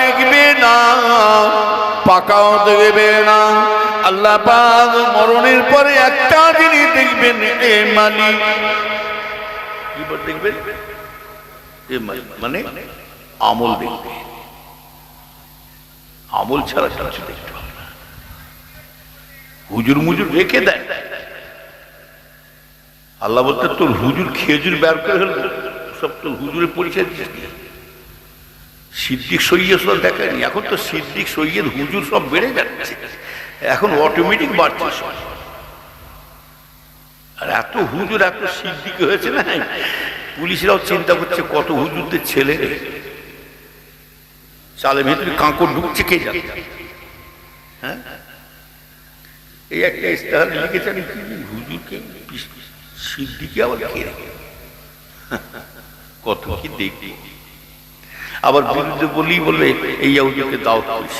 দেখবে না, পাকাও দেখবে না। আল্লাহ পাক মরণের পরে একটা জিনিস দেখবেন, এ মালিক। কি দেখবেন? এ মালিক মানে আমল দেখবে। আমল ছাড়া কিছু দেখতে হবে না। হুজুর মুজুর রেখে দেয়। আল্লাহ বলতে তোর হুজুর খেজুর বের করে হল, সব তোর হুজুরের পরিচয় দিচ্ছে। সিদ্দিক সৈয়দ সব দেখায়নি। এখন তো সিদ্দিক সৈয়দ হুজুর সব বেড়ে যাচ্ছে, এখন অটোমেটিক বাড়ছে সব। আর এত হুজুর এত সিদ্দিক হয়েছে না, পুলিশরাও চিন্তা করছে কত হুজুরদের ছেলে চালের ভেতরে কাঁকড় ঢুকছে কে জানে। হ্যাঁ, এই একটা ইস্তেহার লিখেছেন হুজুরকে সিদ্দিকে আবার কে রেখে কত কি দেখি। আবার বিরুদ্ধে বলেই বলবে এই হুজুরকে দাওয়াত করিস,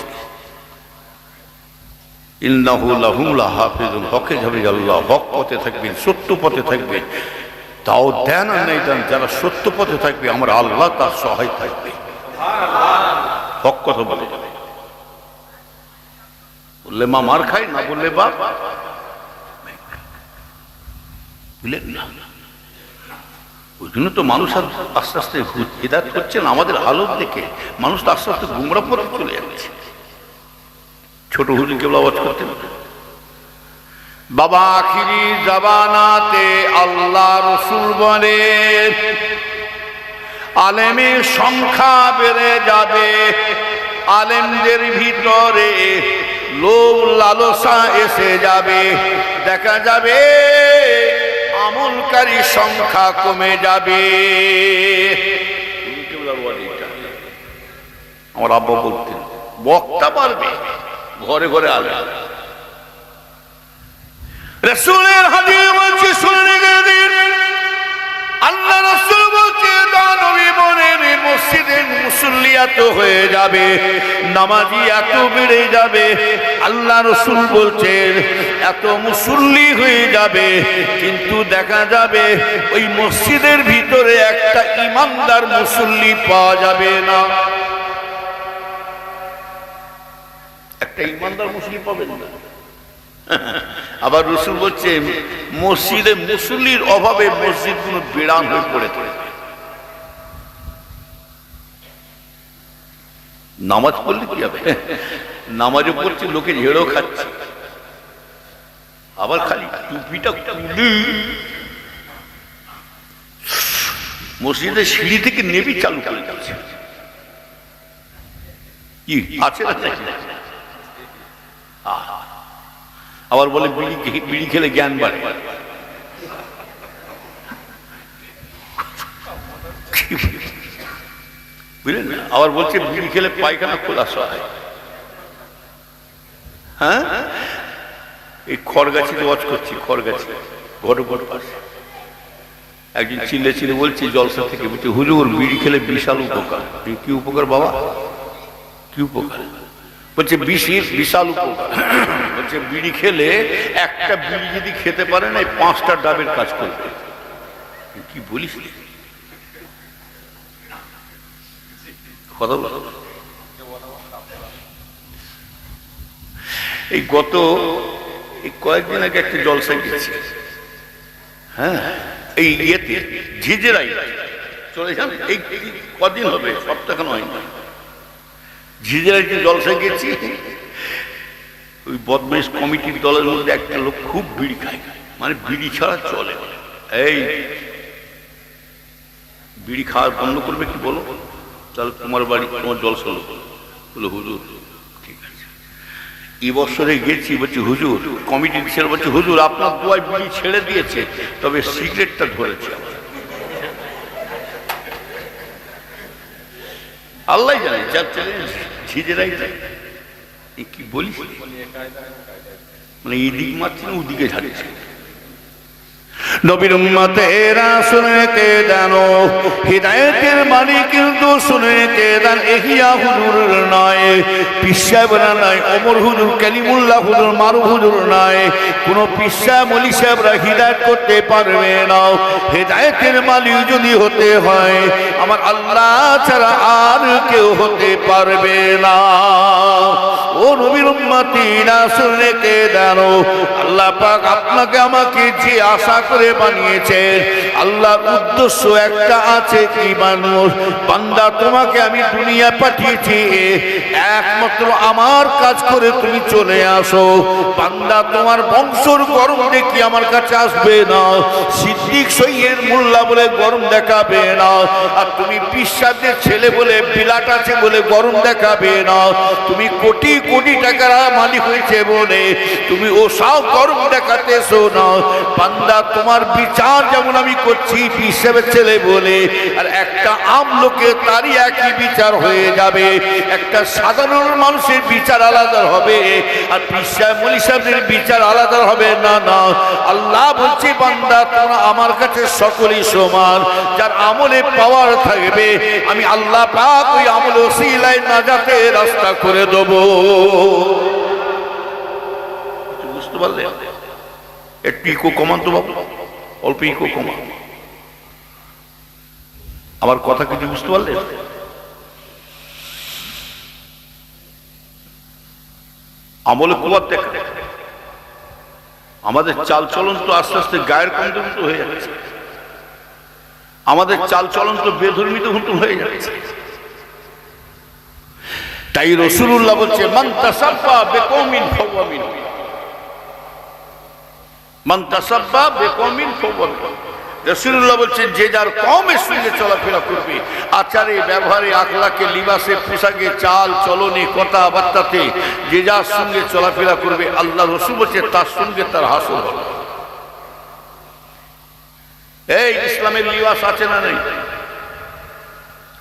ইন্নাহু লাহুম লাহাফিজুন, হকে যাবে আল্লাহ, হক পথে থাকবেন, সত্য পথে থাকবে। তাও দেন আর নাই দেন, যারা সত্য পথে থাকবে আমার আল্লাহ তার সহায় থাকবে। হক কথা বলে যাবে, বললে মা মার খায়, না বললে বাপ, বুঝলেন না? ওই জন্য তো মানুষ আস্তে আস্তে হিদায়াত করছেন। আমাদের হালত দেখে মানুষ তো আস্তে আস্তে গুমরাহ পথে চলে যাচ্ছে। ছোট হুজুর কেবল আওয়াজ করতেন, বাবা আখিরি জামানাতে আল্লাহ রসুল বলে আলেমের সংখ্যা বেড়ে যাবে, আলেমদের ভিতরে লোভ লালসা এসে যাবে, দেখা যাবে আমলকারী সংখ্যা কমে যাবে। আমার আব্বা বলতেন বক্তা পারবে, ঘরে ঘরে আলেম। রাসূলের হাদিস বলছে, শুনে গেলেন আল্লাহ রাসূল বলছে, নবী বলেন মসজিদে মুসল্লি এত হয়ে যাবে, নামাজি এত বেড়ে যাবে। আল্লাহ রাসূল বলছেন এত মুসল্লি হয়ে যাবে, কিন্তু দেখা যাবে ওই মসজিদের ভিতরে একটা ইমানদার মুসল্লি পাওয়া যাবে না। একটা ইমানদার মুসল্লি পাবেন না। আবার রাসূল বলছে মসজিদে মুসল্লির অভাবে মসজিদ গুলো বিরান হয়ে পড়ে থাকে। নামাজ পড়লে কি হবে? নামাজে পড়ছে লোকে ঝেড়ো খাচ্ছে, আবার খালি টুপিটা খুলে মসজিদের সিঁড়ি থেকে নেবি চালু করে যাচ্ছে। কি আছে না? আবার বলে বিড়ি খেলে জ্ঞান বাড়ে। বুঝলেন না? আবার বলছে বিড়ি খেলে পায়খানা খোলাসা হয়। হ্যাঁ, এই খড়গাছিতে ওয়াজ করছি, খড়গাছি ঘটঘট পাশে একদিন চিল্লে চিল্লে বলছি জলসা থেকে, বলছি হুজুর বিড়ি খেলে বিশাল উপকার। কি উপকার বাবা? কি উপকার? বলছে বিশাল উপকার। বলছে বিড়ি খেলে একটা বিড়ি যদি খেতে পারে না 5টা ডাবের কাজ করবে। কি বলিস কথা বল। এই গত কয়েকদিন আগে একটা জলসা গেছে। হ্যাঁ, এই ইয়েতে ঝিঝেরাই চলে যান, এই কদিন হবে, সপ্তাহখানো হয়নি। ঝিঝেরাইতে জলসা গেছি। ওই বদমাইশ কমিটির দলের মধ্যে একটা লোক খুব বিড়ি খায়, মানে বিড়ি ছাড়া চলে। এই বিড়ি খাওয়ার বন্ধ করবে কি বলো, তাহলে তোমার বাড়ি তোমার জলসা বলো। হুজুর ঠিক আছে। এই বছরে গেছি, বলছি হুজুর, কমিটির ছেলে বলছে হুজুর আপনার দোয়ায় বিড়ি ছেড়ে দিয়েছে, তবে সিগারেটটা ধরেছে। আল্লাহ জানে, যার ছেলে ঝিঝেরাই যায়। কি বলিস, মানে এদিক মারছে না ওদিকে ঝাড়ছে। নবীর উম্মতেরা শুনে কে জানো, হিদায়াতের মালিক কিন্তু শুনে কে জান, এহিয়া হুজুর নয়, পীর সাহেবরা নয়, ওমর হুজুর, কালিমুল্লাহ হুজুর, মারুফ হুজুর নয়, কোন পীর সাহেব ওলি সাহেবরা হিদায়াত করতে পারবে না। হিদায়াতের মালিক যদি হতে হয় আমার আল্লাহ ছাড়া আর কেউ হতে পারবে না। ও নবীর উম্মতিরা শুনে কে জানো, আল্লাহ পাক আপনাকে আমাকে যে আশা করে বানিয়েছেন, আল্লাহর উদ্দেশ্য একটা আছে, কি মানুষ বান্দা তোমাকে আমি দুনিয়া পাঠিয়েছি একমাত্র আমার কাজ করে তুমি চলে আসো। বান্দা তোমার বংশর গরম দেখি আমার কাছে আসবে না, সিদ্দিক সৈয়দ মোল্লা বলে গরম দেখাবে না, আর তুমি বিশ্বাসের ছেলে বলে বিলাট আছে বলে গরম দেখাবে না, তুমি কোটি কোটি টাকার মালিক হয়েছে বলে তুমি ও সব গরম দেখাতেছো না। বান্দা তোমার বিচার যেমন আমি করছি হিসেবের ছেলে বলে, আর একটা আম লোকে তারই একই বিচার হয়ে যাবে, একটা সাধারণ মানুষের বিচার আলাদা হবে আর পিসাব মলি সাহেবের বিচার আলাদা হবে না। না, আল্লাহ বলছে বান্দা তোমরা আমার কাছে সকলেই সমান, যার আমলে পাওয়ার থাকবে আমি আল্লাহ পাক ওই আমলে ওসিলায় নাজাতের রাস্তা করে দেব। বুঝতে পারলে? একটু ইকো কমান তো বাবু, অল্প ইকো কমান। আমার কথা কিছু বুঝতে পারলে? আমলে কুয়ার দেখা, আমাদের চাল চলন তো আস্তে আস্তে গায়ের কমজোর হয়ে যাচ্ছে, আমাদের চাল চলন তো বেধর্মিত হয়ে যাচ্ছে। তাই রাসূলুল্লাহ বলছে মান তাসাব্বা বিকওমিন ফাহুয়া মিনহুম, মান তাসাব্বা বিকওমিন ফাহুয়া মিনহুম। রাসূলুল্লাহ বলছেন যে যার কওমের সঙ্গে চলাফেরা করবে, আচারে ব্যবহারে আখলাকে লিবাসে পোশাকে চাল চলনে কথাবার্তাতে যে যার সঙ্গে চলাফেরা করবে, আল্লাহ রাসূল বলছে তার সঙ্গে তার হাসর হবে। এই ইসলামের লিবাস আছে না নেই?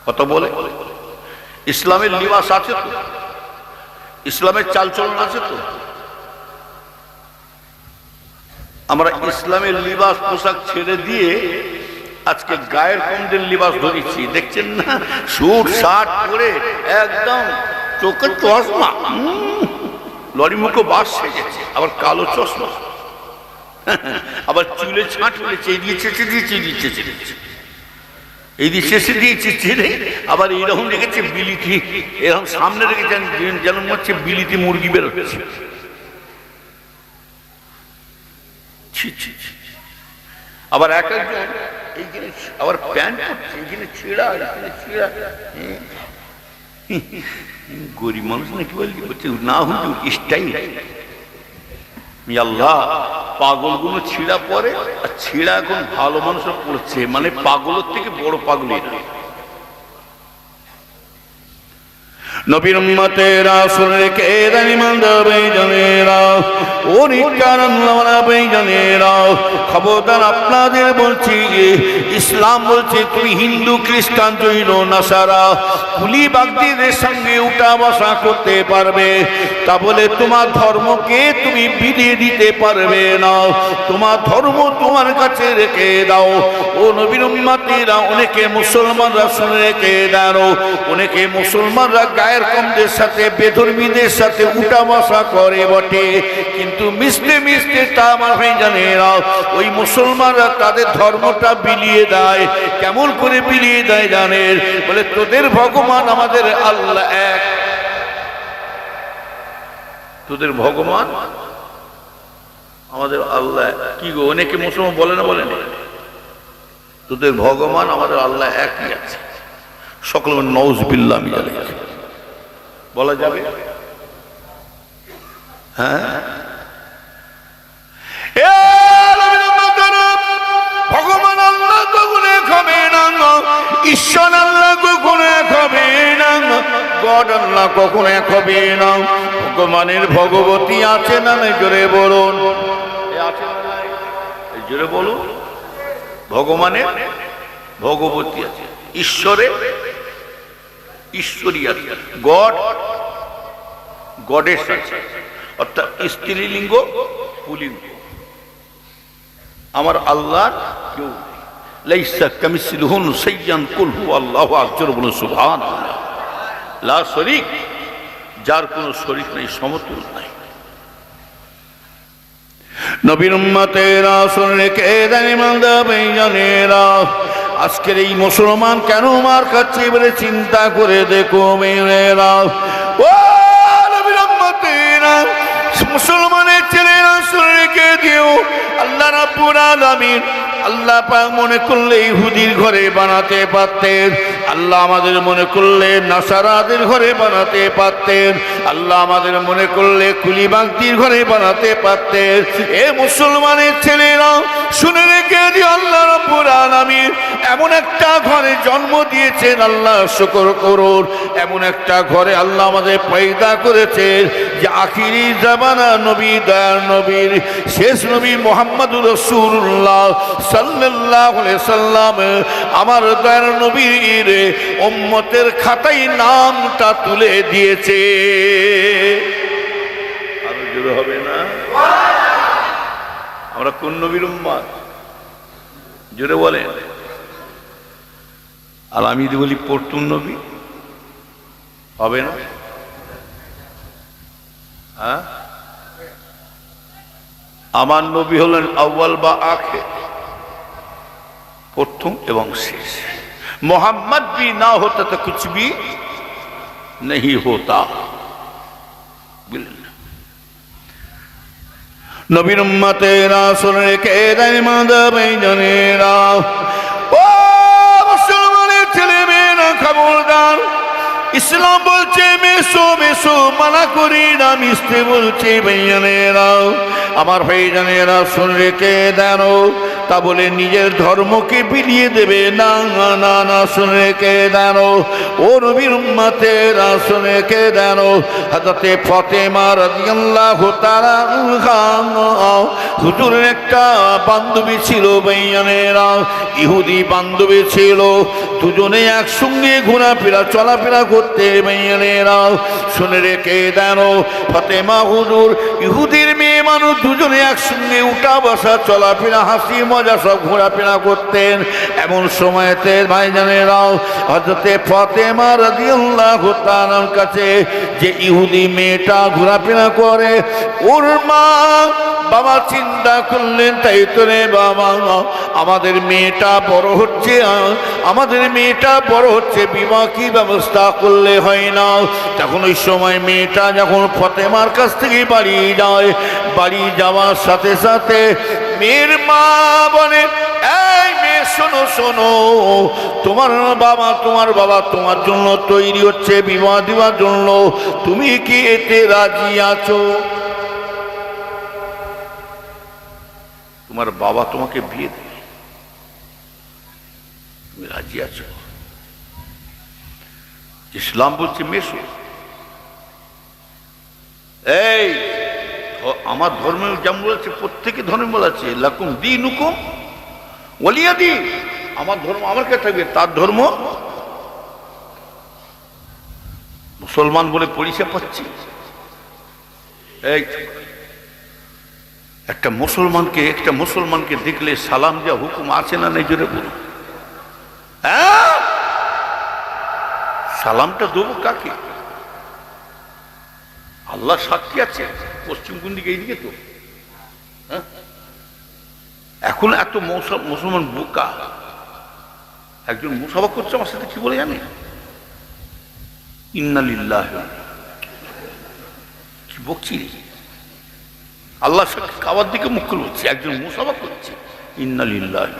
কত বলে ইসলামের লিবাস আছে তো, ইসলামের চালচলন আছে তো। আমরা ইসলামের লিবাস পোশাক ছেড়ে দিয়ে আজকে গায়ের কমদের লিবাস ধরেছি, দেখছেন না? স্যুট শার্ট পরে একদম চোখের চশমা, লরি মুখো বাস সেজেছে, আবার কালো চশমা, আবার চুলে ছাঁট পড়েছে, এই দিয়ে চেঁচে দিয়েছে, এই দিয়ে চেঁচে দিয়েছে, এই দিয়ে চেঁচে দিয়েছে ছেড়ে, আবার এইরকম রেখেছে বিলিতি, এরকম সামনে রেখেছেন যেন হচ্ছে বিলিতি মুরগি বেরোচ্ছে। আবার এক একজন এইখানে আবার প্যান্ট করছে, এইখানে ছেঁড়া, এখানে ছেঁড়া, গরিব মানুষ নাকি বলছে না হুজুর স্টাইল। আল্লাহ, পাগলগুলো ছিঁড়া পরে আর ছিঁড়া এখন ভালো মানুষরা পড়ছে, মানে পাগলের থেকে বড় পাগলই না। নবীর উম্মতেরা শুনে কে জানি মানবে জানেরা, ও নিকারান্না জানেরা, খবরদার আপনাদের বলছি, ইসলাম বলছে তুমি হিন্দু খ্রিস্টান জৈন নাসারা কুলি বাগদিদের সঙ্গে উঠা বসা করতে পারবে, তা বলে তোমার ধর্মকে তুমি বিলিয়ে দিতে পারবে না, তোমার ধর্ম তোমার কাছে রেখে দাও। ও নবীর উম্মতেরা, অনেকে মুসলমানরা শুনে রেখে দাও, অনেকে মুসলমানরা গায়ের কমদের সাথে বেধর্মীদের সাথে উঠা বসা করে বটে, কিন্তু মিশতে মিশতে তা আমার ভাই জানেরা ওই মুসলমানরা তাদের ধর্মটা বিলিয়ে দেয়। কেমন করে বিলিয়ে দেয় জানেন? বলে তোদের ভগবান আমাদের আল্লাহ এক, তোদের ভগবান আমাদের আল্লাহ কি গো, অনেকে মুসলমান বলে না, বলে না, তোদের ভগবান আমাদের আল্লাহ একই আছে। সকল নাউযুবিল্লাহ মিন যালিক বলা যাবে? হ্যাঁ, ভগবান আল্লাহ কখনো এক হবে না, ঈশ্বর আল্লাহ কখনো এক হবে না, গড আল্লাহ কখনো এক হবে না। ভগবানের ভগবতী আছে না নাই? জোরে বলুন, জোরে বলুন। ভগবানের ভগবতী আছে, ঈশ্বরে ঈশ্বরী আছে, গড গডেস আছে, অর্থাৎ স্ত্রীলিঙ্গ পুলিঙ্গ। আমার আল্লাহর কেউ নেই। লাইসা কামিসলিহি শাইউন কুল হুয়াল্লাহু আহাদ, বলুন সুবহানাল্লাহ। লা শরীক, যার কোনো শরীক নেই, সমতুল নাই। নবীর উম্মতেরা শুনে কে জানি মান্দা বেঈমানেরা, আজকের এই মুসলমান কেন মার খাচ্ছে বলে চিন্তা করে দেখো মেয়েরা। ও নবীর উম্মতেরা, মুসলমানের ছেলেরা শুনে কে দিও, আল্লাহ রাব্বুল আলামিন আল্লাহ পাক মনে করলে ইহুদির ঘরে বানাতে পারতেন, আল্লাহ আমাদের মনে করলে নাসারাদের ঘরে বানাতে পারতেন, আল্লাহ আমাদের মনে করলে কুলিবাগদির ঘরে বানাতে পারতেন। এ মুসলমানের ছেলেরা শুনে রেখে দিও, আল্লাহ রাব্বুল আলামিন এমন একটা ঘরে জন্ম দিয়েছেন, আল্লাহ শুকর করুন। এমন একটা ঘরে আল্লাহ আমাদের পয়দা করেছেন যে আখিরি জামানা নবী, দয়ার নবীর শেষ নবী মুহাম্মদুর রাসূলুল্লাহ সাল্লাল্লাহু আলাইহি সাল্লাম আমার দয়ার নবীর উম্মতের খাতায় নামটা তুলে দিয়েছে। আরো জোরে হবে না? আমরা কোন নবীর উম্মত? জোরে বলেন। আর আমি যদি বলি পর্তুম নবী, হবে না? হ্যাঁ, আমার নবী হলেন আউয়াল বা আখির, প্রথম এবং শেষ। मोहम्मद भी ना होता तो कुछ भी नहीं होता। नबीर उम्मतेरा सुन के दरमादा बेईमानेरा, ओ मुसलमाনের ছেলে মেয়েরা খবরদার, ইসলাম বলছে মেসো মেসো, মানা করি না, মিশতে বলছে বেঈমানেরা। আমার ভাইজানেরা শুন রেখে দেন, তা বলে নিজের ধর্মকে বিলিয়ে দেবে না, না না, শুনে রেখে দেন। ও নবীর উম্মতেরা শুনে রেখে দেন, হযরতে ফাতেমা রাদিয়াল্লাহু তাআলা আনহা হুজুরের একটা বান্ধবী ছিল বেঈমানেরা, ইহুদি বান্ধবী ছিল। দুজনে একসঙ্গে ঘোরাফেরা চলাফেরা করতে বেঈমানেরা। শুনে রেখে দেন, ফাতেমা হুজুর ইহুদির মেয়ে মানুষ, দুজনে একসঙ্গে উঠা বসা চলাফেরা হাসি মজা সব ঘোরাফেরা করতেন। এমন সময়তে ভাইজানেরাও হযরতে ফাতেমা রাদিয়াল্লাহু তাআলার কাছে যে ইহুদি মেয়েটা ঘোরাফেরা করে, ওর মা বাবা চিন্তা করলেন, তাই তো রে বাবা, আমাদের মেয়েটা বড় হচ্ছে, আমাদের মেয়েটা বড় হচ্ছে, বিবাহ কি ব্যবস্থা করলে হয় না? তখন ওই সময় মেয়েটা যখন ফাতেমার কাছ থেকে বাড়ি যায়, বাড়ি যাওয়ার সাথে সাথে মেয়ের মা বলে, এই মেয়ে শোনো শোনো, তোমার বাবা তোমার জন্য তৈরি হচ্ছে বিবাহ দেওয়ার জন্য, তুমি কি এতে রাজি আছো? তোমার বাবা তোমাকে বিয়ে দেবে, তুমি রাজি আছো? ইসলাম বলছে মেসো। এই আমার ধর্মে যেমন বলেছে, প্রত্যেকে ধর্মে বলেছে লাকুম দীনুকুম ওয়ালিয়া দীন, আমার ধর্ম আমার কাছে থাকবে, তার ধর্ম। মুসলমান বলে পরিচয় পাচ্ছি। এই একটা মুসলমানকে দেখলে সালাম দেওয়া হুকুম আছে না নেই? জোরে বলুন। হ্যাঁ, সালামটা দেবো কাকে? আল্লাহ সাক্ষী আছে, পশ্চিম কোন দিকে? এইদিকে তো। হ্যাঁ, এখন এত মুসলমান বোকা। একজন মুসাফা করছে আমার সাথে, কি বলে জানে? ইন্না লিল্লাহি, কি বকছি রে? আল্লাহ সাক্ষী, খাওয়ার দিকে মুখ করে বলছে, একজন মুসাফা করছে, ইন্না লিল্লাহি।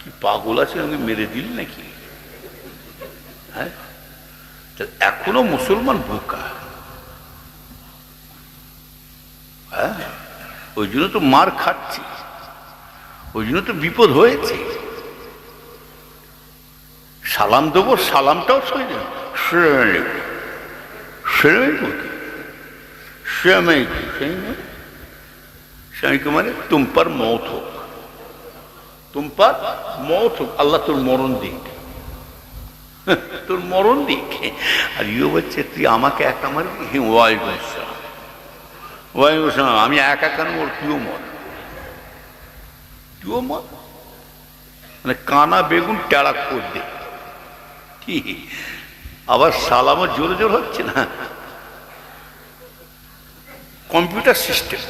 কি পাগল আছে, আমাকে মেরে দিল নাকি? হ্যাঁ, এখনো মুসলমান বোকা। হ্যাঁ, ওই জন্য তো মার খাচ্ছি, ওই জন্য তো বিপদ হয়েছে। সালাম দেবো, সালামটাও মানে তুম পর মৌত হোক, তুম পর মৌত হোক, আল্লাহ তোর মরণ দিক, তোর মরণ দিক। আর ইয়ে বলছে তুই আমাকে একা মারবি? ওয়ালাইকুম আসসালাম, ওয়ালাইকুম আসসালাম, আমি একা কেন মর, তুইও মর। মানে কানা বেগুন টেরা করবে কি, আবার সালামও জোরে জোর হচ্ছে না, কম্পিউটার সিস্টেম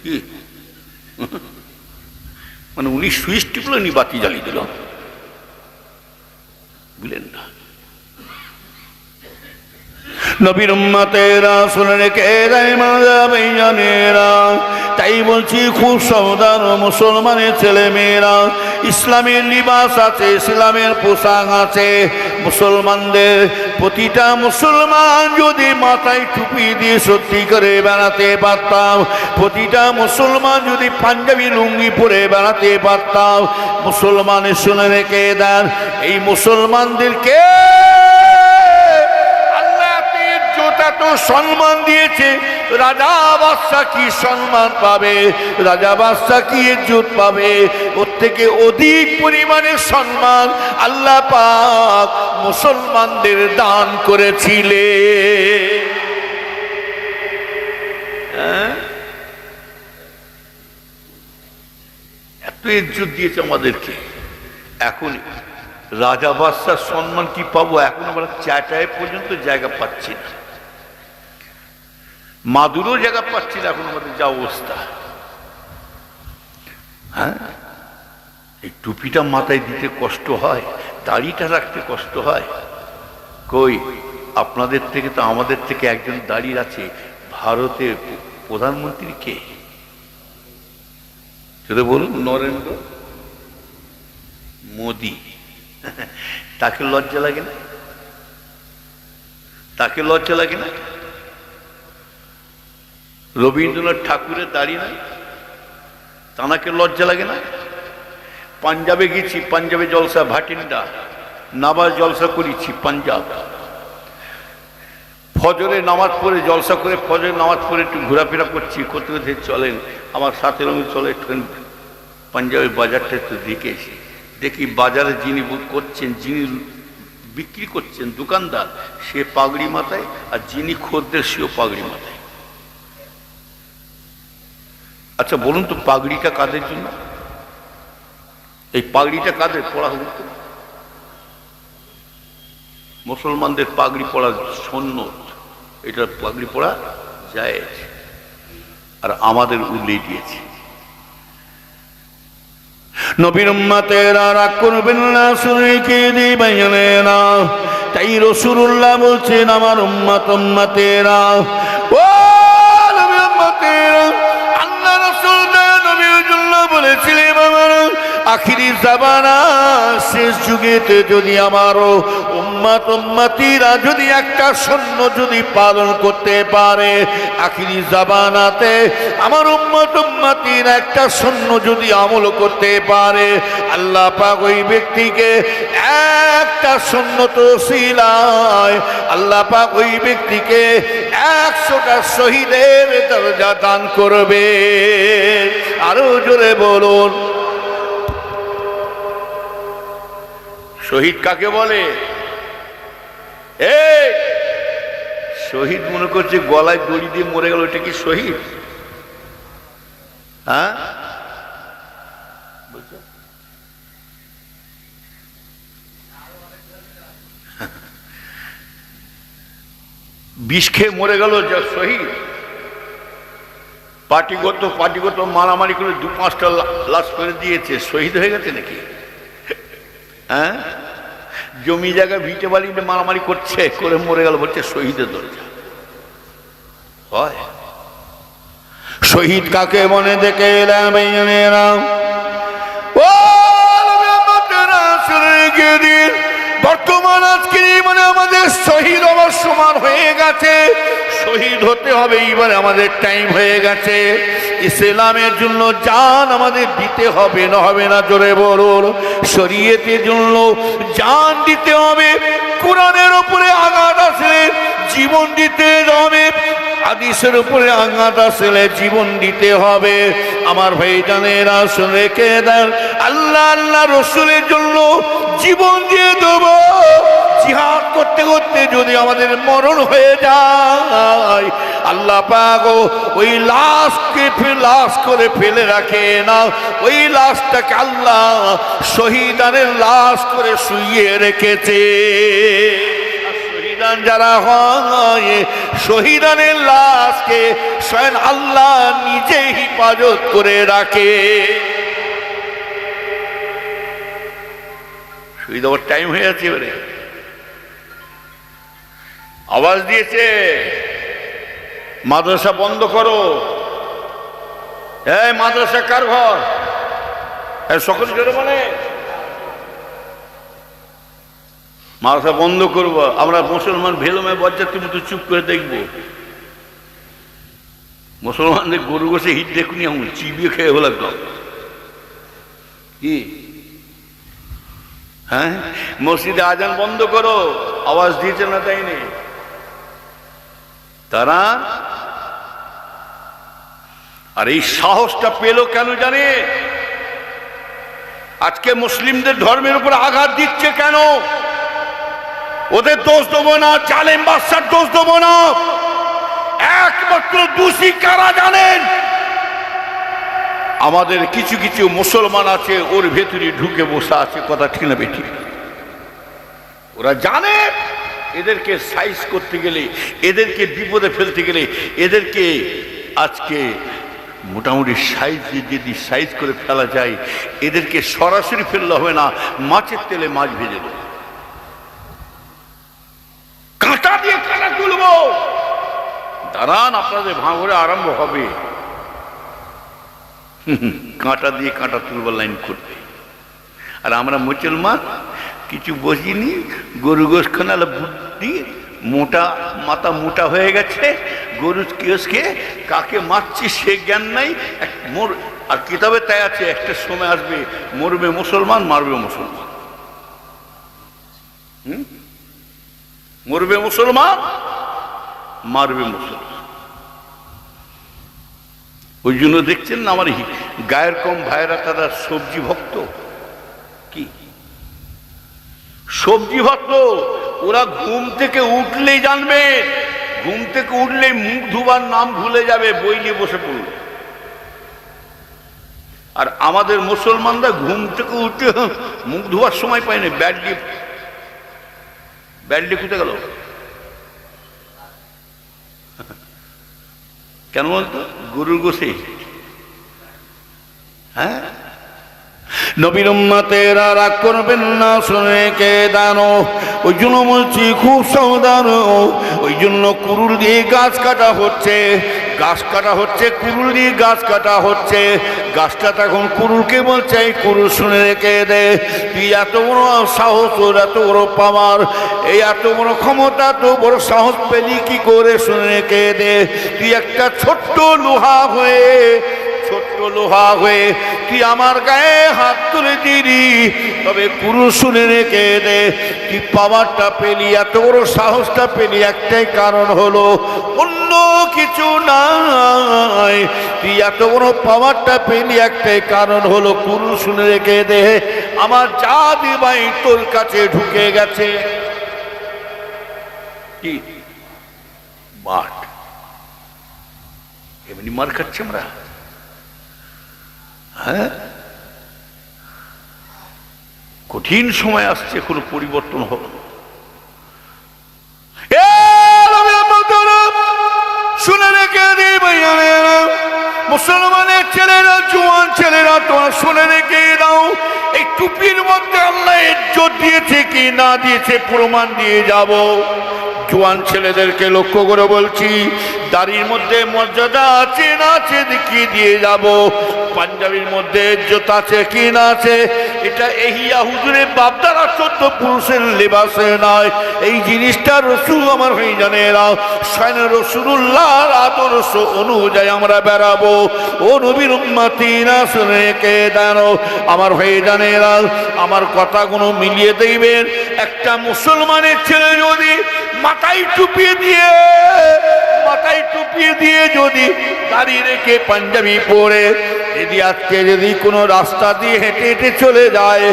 কি, মানে উনি সুইচ টিপলো, উনি বাতি জ্বালিয়ে দিল, বুঝলেন না। নবীর উম্মতেরা শুনে রেখে দেয় জানেরা, তাই বলছি খুব সাবধান মুসলমানের ছেলে মেয়েরা। ইসলামের লিবাস আছে, ইসলামের পোশাক আছে। মুসলমানদের প্রতিটা মুসলমান যদি মাথায় টুপি দিয়ে সত্যি করে বেড়াতে পারতাম, প্রতিটা মুসলমান যদি পাঞ্জাবি লুঙ্গি পরে বেড়াতে পারতাম, মুসলমানের শুনে রেখে দেন এই মুসলমানদেরকে তো সম্মান দিয়েছে। রাজা বাদশা কি সম্মান পাবে, রাজা বাদশা কি ইজ্জত পাবে, ওর থেকে অধিক পরিমাণে সম্মান আল্লাহ পাক মুসলমানদের দান করেছিলেন। এত ইজ্জত দিয়েছে আমাদেরকে। এখন রাজা বাদশার সম্মান কি পাবো, এখন আমরা চাটায় পর্যন্ত জায়গা পাচ্ছি না, মাদুরও জায়গা পাচ্ছি না, এখন আমাদের যা অবস্থা। হ্যাঁ, এই টুপিটা মাথায় দিতে কষ্ট হয়, দাড়িটা রাখতে কষ্ট হয়। কই আপনাদের থেকে তো আমাদের থেকে একজন দাঁড়িয়ে আছে, ভারতের প্রধানমন্ত্রী কে সেটা বলুন, নরেন্দ্র মোদি। তাকে লজ্জা লাগে না? তাকে লজ্জা লাগে না? রবীন্দ্রনাথ ঠাকুরের দাড়ি নাই, তানাকে লজ্জা লাগে না? পাঞ্জাবে গেছি, পাঞ্জাবে জলসা, ভাটিন্ডা নামাজ জলসা করেছি পাঞ্জাব, ফজরে নামাজ পড়ে জলসা করে, ফজরে নামাজ পড়ে একটু ঘোরাফেরা করছি, করতে করতে চলেন আমার সাথে রঙে চলে ট্রেন, পাঞ্জাবের বাজারটা একটু দেখেছি, দেখি বাজারে যিনি করছেন, যিনি বিক্রি করছেন দোকানদার, সে পাগড়ি মাথায়, আর যিনি খদ্দের সেও পাগড়ি মাথায়। আচ্ছা বলুন তো, পাগড়িটা কাদের জন্য? এই পাগড়িটা কাদের পড়া হবে? মুসলমানদের পাগড়ি পড়া সুন্নত, এটা পাগড়ি পড়া জায়েজ, আর আমাদের উল্লেখ দিয়েছে। নবীর উম্মতেরা রাগ করবেন না, শুনে কে দিবেন না, তাই রাসূলুল্লাহ বলছেন আমার উম্মত উম্মতেরা, ও নবীর উম্মতেরা, আল্লাহ রাসূল নবীর জন্য বলেছিলেন আমার আখিরি জামানা শেষ যুগেতে যদি আমার উম্মত উম্মতিরা যদি একটা সৈন্য যদি পালন করতে পারে, আখিরি জামানাতে আমার উম্মত উম্মতিরা একটা সৈন্য যদি আমল করতে পারে, আল্লাহ পাক ওই ব্যক্তিকে একটা সৈন্যত ওসিলায় আল্লাহ পাক ওই ব্যক্তিকে 100টা শহীদের দরজা দান করবে। আরো জোরে বলুন, শহীদ কাকে বলে? এই শহীদ মনে করছে গলায় দড়ি দিয়ে মরে গেল, ওটা কি শহীদ? হ্যাঁ, বিষ খেয়ে মরে গেল যা শহীদ? পার্টিগত মারামারি করে 2-5টা লাশ করে দিয়েছে, শহীদ হয়ে গেছে নাকি? হ্যাঁ, জমি জায়গা ভিটে বাড়ি মারামারি করছে, করে মরে গেল, বলছে শহীদের দরজা হয়। শহীদ কাকে মনে দেখে বর্তমান আজকে মানে আমাদের শহীদ হওয়ার সমান হয়ে গেছে, শহীদ হতে হবে, এইবারে আমাদের টাইম হয়ে গেছে। ইসলামের জন্য জান আমাদের দিতে হবে, না হবে না? জোরে বলুন, শরীয়তের জন্য জান দিতে হবে, কোরআনের উপরে আঘাত আসলে জীবন দিতে হবে, হাদিসের উপরে আঘাত আসলে জীবন দিতে হবে। আমার ভাইজানেরা শুনে রেখে দেন, আল্লাহ আল্লাহ রসুলের জন্য জীবন দিয়ে দেব, জিহাদ করতে করতে যদি আমাদের মরণ হয়ে যায়, আল্লাহ পাক ওই লাশকে লাশ করে ফেলে রাখে না, ওই লাশটাকে আল্লাহ শহীদানের লাশ করে শুইয়ে রেখেছে। শহীদান যারা হয়, শহীদানের লাশকে স্বয়ং আল্লাহ নিজে হেফাজত করে রাখে। শহীদ হওয়ার টাইম হয়ে যাচ্ছে, এবারে আওয়াজ দিয়েছে মাদ্রাসা বন্ধ করো। এই মাদ্রাসা কার ঘর? সকল জোরে বলে মাদ্রাসা বন্ধ করবো। আমরা মুসলমান ভেলমে বজ্জাতির মতো চুপ করে দেখবো। মুসলমানদের গরু গোসে হিট দেখুনি, আমি চিবিয়ে খেয়ে হলো একদম। কি হ্যাঁ, মসজিদে আজান বন্ধ করো, আওয়াজ দিয়েছে না তাই নেই? তারা আর এই সাহসটা পেল কেন জানে? আজকে মুসলিমদের ধর্মের উপর আঘাত দিচ্ছে কেন? ওদের দোষ দেবো না, জালেম বাদশার দোষ দেবো না, একমাত্র দোষী কারা জানেন? আমাদের কিছু কিছু মুসলমান আছে, ওর ভেতরে ঢুকে বসে আছে। কথা ঠিক না বেঠিক? ওরা জানে এদেরকে সাইজ করতে গেলে, এদেরকে বিপদে ফেলতে গেলে, এদেরকে আজকে মোটামুটি যদি সাইজ করে ফেলা যায়, এদেরকে সরাসরি ফেললে হবে না, মাছের তেলে মাছ ভেজে দেবো, কাঁটা দিয়ে কাঁটা তুলবো। দাঁড়ান, আপনাদের ভাঙরে আরম্ভ হবে। কাঁটা দিয়ে কাঁটা তুলবার লাইন করবে। আর আমরা মুসলমান কিছু বসিনি, গরু গোশ খানালে বুদ্ধি মোটা, মাথা মোটা হয়ে গেছে, গরু কিয়সকে কাকে মারছি সে জ্ঞান নাই। আর কিতাবে তাই আছে, একটা সময় আসবে মরবে মুসলমান, মারবে মুসলমান। মরবে মুসলমান, মারবে মুসলমান। ওই জন্য দেখছেন না আমার গায়ের কম ভাইরা তারা সবজি ভক্ত। কি সবজি ভক্ত? ওরা ঘুম থেকে উঠলেই জানবে, ঘুম থেকে উঠলেই মুখ ধোবার নাম ভুলে যাবে, বই নিয়ে বসে পড়ল। আর আমাদের মুসলমানরা ঘুম থেকে উঠে মুখ ধোয়ার সময় পায় না। ব্যাডলি কোথায় গেল? কেন বলতো? গরুর গোশে। হ্যাঁ, নবীর উম্মতেরা রাগ করবেন না, শুনে কে দানো। ওই জন্য বলছি খুব সাবধান। ওই জন্য কুরুল দিয়ে গাছ কাটা হচ্ছে, গাছ কাটা হচ্ছে, কুরুল দিয়ে গাছ কাটা হচ্ছে। গাছটা তখন কুরুলকে বলছে, এই কুরুল শুনে রেখে দে, তুই এত বড় সাহস, তোর এত বড় পাওয়ার, এই এত বড় ক্ষমতা, এত বড় সাহস পেলি কি করে? শুনে রেখে দে, তুই একটা ছোট্ট লোহা হয়ে তুই আমার গায়ে হাত তুলে দিলি, তবে কুরুল শুনে রেখে দে, তুই পাওয়ারটা পেলি, এত বড় সাহসটা পেলি, একটাই কারণ হলো, অন্য কিছু নাই। তুই এত বড় পাওয়ারটা পেলি, একটাই কারণ হলো, কুরুল শুনে রেখে দে, আমার জাদু ভাই তোর কাছে ঢুকে গেছে। কি বাট এমনি মার খাচ্ছি আমরা। হ্যাঁ, কঠিন সময় আসছে, কোনো পরিবর্তন হবে। শুনে রেখে দিই ভাইয়া, মুসলমানের ছেলেরা, জোয়ান ছেলেরা, তোমার শুনে রেখে দাও, এই টুপির মধ্যে আল্লাহ ইজ্জত দিয়েছে কি না দিয়েছে প্রমাণ দিয়ে যাব। জোয়ান ছেলেদেরকে লক্ষ্য করে বলছি, দাড়ির মধ্যে মর্যাদা আছে না আছে দেখিয়ে দিয়ে যাব। পাঞ্জাবির মধ্যে ইজ্জত আছে কি না আছে, এটা এহিয়া হুজুরের বাপদারা 14 পুরুষের লেবাসে নয়। এই জিনিসটা রসুল আমার হয়ে জানেরা, স্বয়ং রসুল্লাহর আদর্শ অনুযায়ী আমরা বেড়াবো। ও নবীর উম্মতিরা শুনে কে দাঁড়ো, আমার হয়ে জানেরা, আমার কথাগুলো মিলিয়ে দেখবেন। একটা মুসলমানের ছেলে যদি মাথায় টুপিয়ে দিয়ে যদি দাঁড়িয়ে রেখে পাঞ্জাবি পরে যদি আজকে যদি কোনো রাস্তা দিয়ে হেঁটে হেঁটে চলে যায়,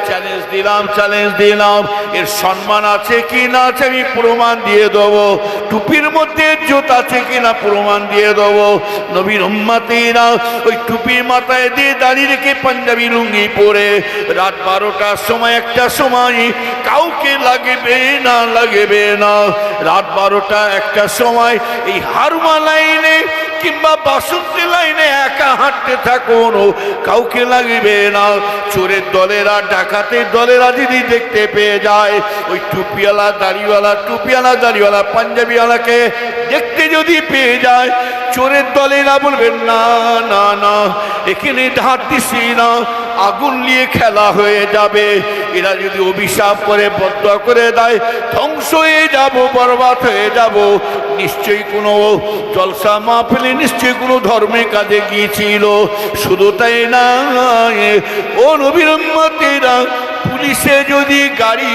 চ্যালেঞ্জ দিলাম এর সম্মান আছে কি না আছে আমি প্রমাণ দিয়ে দেবো। টুপির মধ্যে ইজ্জত আছে কি না প্রমাণ দিয়ে দেবো। নবীর উম্মতেরা ওই টুপির মাথায় দিয়ে দাঁড়িয়ে রেখে পাঞ্জাবি লুঙ্গি পরে রাত 12টার সময় একটা সময় কাউকে লাগবে না রাত 12টা একটা সময় এই হারমা লাইনে কিংবা বাসন্তী লাইনে একা হাঁটতে থাকুন, কাউকে লাগবে না। চোরের দলেরা ডাকাতের দলেরা যদি দেখতে পেয়ে যায় ওই টুপিওয়ালা দাড়িওয়ালা পাঞ্জাবিওয়ালাকে দেখতে যদি পেয়ে যায় চোরের দলেরা বলবেন না না না এখানে ধার দিছি না, আগুন নিয়ে খেলা হয়ে যাবে। এরা যদি অভিশাপ করে বদয়া করে দেয় ধ্বংস হয়ে যাব, বরবাদ হয়ে যাব। নিশ্চয়ই কোনো জলসা মাহফিলে নিশ্চয়ই কোনো ধর্মের কাজে গিয়েছিল। শুধু তাই না, ও নবীর উম্মতেরা পুলিশে যদি গাড়ি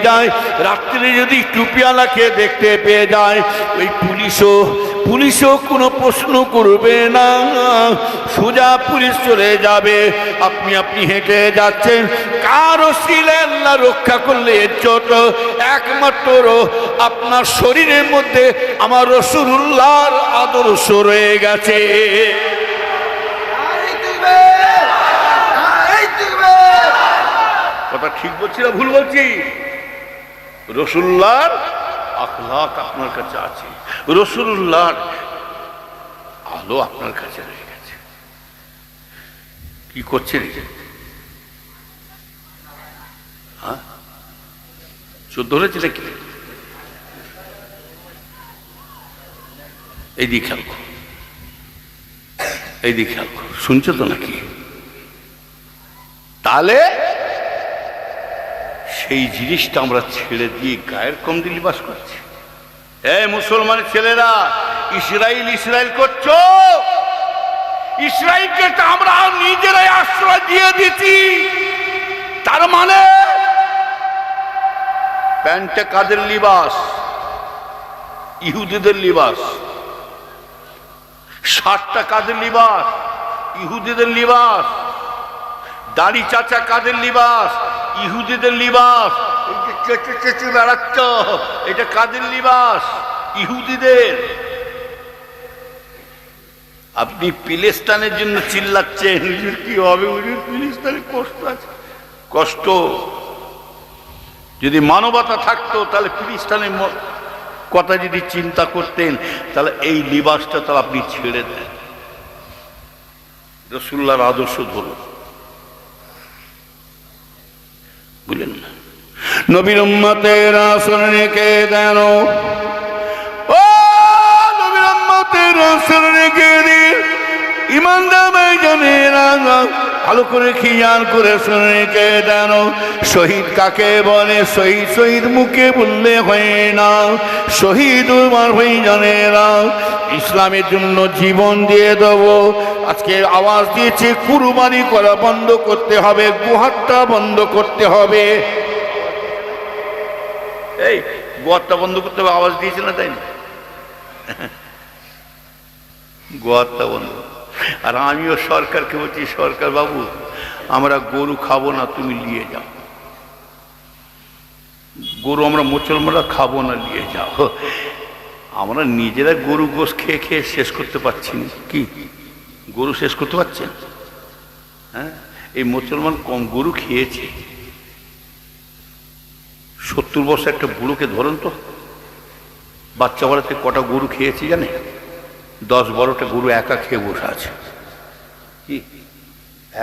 যায় রাত্রে যদি টুপিওয়ালাকে দেখতে পেয়ে যায় ওই পুলিশও কোনো প্রশ্ন করবে না, সোজা পুলিশ চলে যাবে। আপনি হেঁটে যাচ্ছেন, কার ওসিলায় আল্লাহ রক্ষা করলে ইজ্জত একমাত্র আপনার শরীরের মধ্যে আমার রাসূলুল্লাহর আদর্শ রয়ে গেছে। কথা ঠিক বলছি না ভুল বলছি? রাসূলুল্লাহর আখলাক আপনার কাছে আছে, রাসূলুল্লাহর আলো আপনার কাছে রয়ে গেছে। কি করছেন? হ্যাঁ, চোদ্দ হয়েছে নাকি? এই দিকে খেয়াল করো, শুনছো তো নাকি? তাহলে সেই জিনিসটা আমরা ছেড়ে দিয়ে গায়ের কমদি লিবাস করছি। এই মুসলমানের ছেলেরা, ইসরায়েল করছো, ইসরায়েলকে আমরা নিজেরাই আশ্রয় দিয়ে দিচ্ছি। তার মানে প্যান্টটা কাদের লিবাস? ইহুদিদের লিবাস। শার্টটা কাদের লিবাস? ইহুদিদের লিবাস। দাড়ি চাচা কাদের লিবাস? ইহুদিদের লিবাস। এই যে চেঁচে বেড়াচ্ছ এটা কাদের লিবাস? ইহুদিদের। আপনি পিলেস্তানের জন্য চিল্লাচ্ছেন, কি হবে? পিলেস্তানে কষ্ট আছে, কষ্ট। যদি মানবতা থাকতো তাহলে পিলেস্তানের কথা যদি চিন্তা করতেন তাহলে এই লিবাসটা তাহলে আপনি ছেড়ে দেন। রাসূলুল্লাহর আদর্শ ধরুন, বুঝলেন না? নবীর উম্মতেরা শুনে কে দেন, ও নবীর উম্মতেরা শুনে কে দিন, ইমানদার ভাইজানেরা ভালো করে খেয়াল করে শুনে কে দেন। শহীদ কাকে বলে? শহীদ মুখে বললে হয় না। শহীদ আমার ভাইজানেরা ইসলামের জন্য জীবন দিয়ে দেব। আজকে আওয়াজ দিয়েছে কুরবানি করা বন্ধ করতে হবে, গোহত্যা বন্ধ করতে হবে। এই গোহত্যা বন্ধ করতে হবে আওয়াজ দিয়েছে না, তাই না? গোহত্যা বন্ধ। আর আমিও সরকারকে বলছি, সরকার বাবু আমরা গরু খাবো না, তুমি নিয়ে যাও গরু, আমরা মুসলমানরা খাবো না, নিয়ে যাও। আমরা নিজেরা গরু গোশ খেয়ে খেয়ে শেষ করতে পারছি না। কি গরু শেষ করতে পারছেন? হ্যাঁ, এই মুসলমান কম গরু খেয়েছে। 70 বছর একটা বুড়োকে ধরেন তো, বাচ্চা বেলাতে কটা গরু খেয়েছে জানে? 10-12টা গরু একা খেয়ে বসে আছে। কি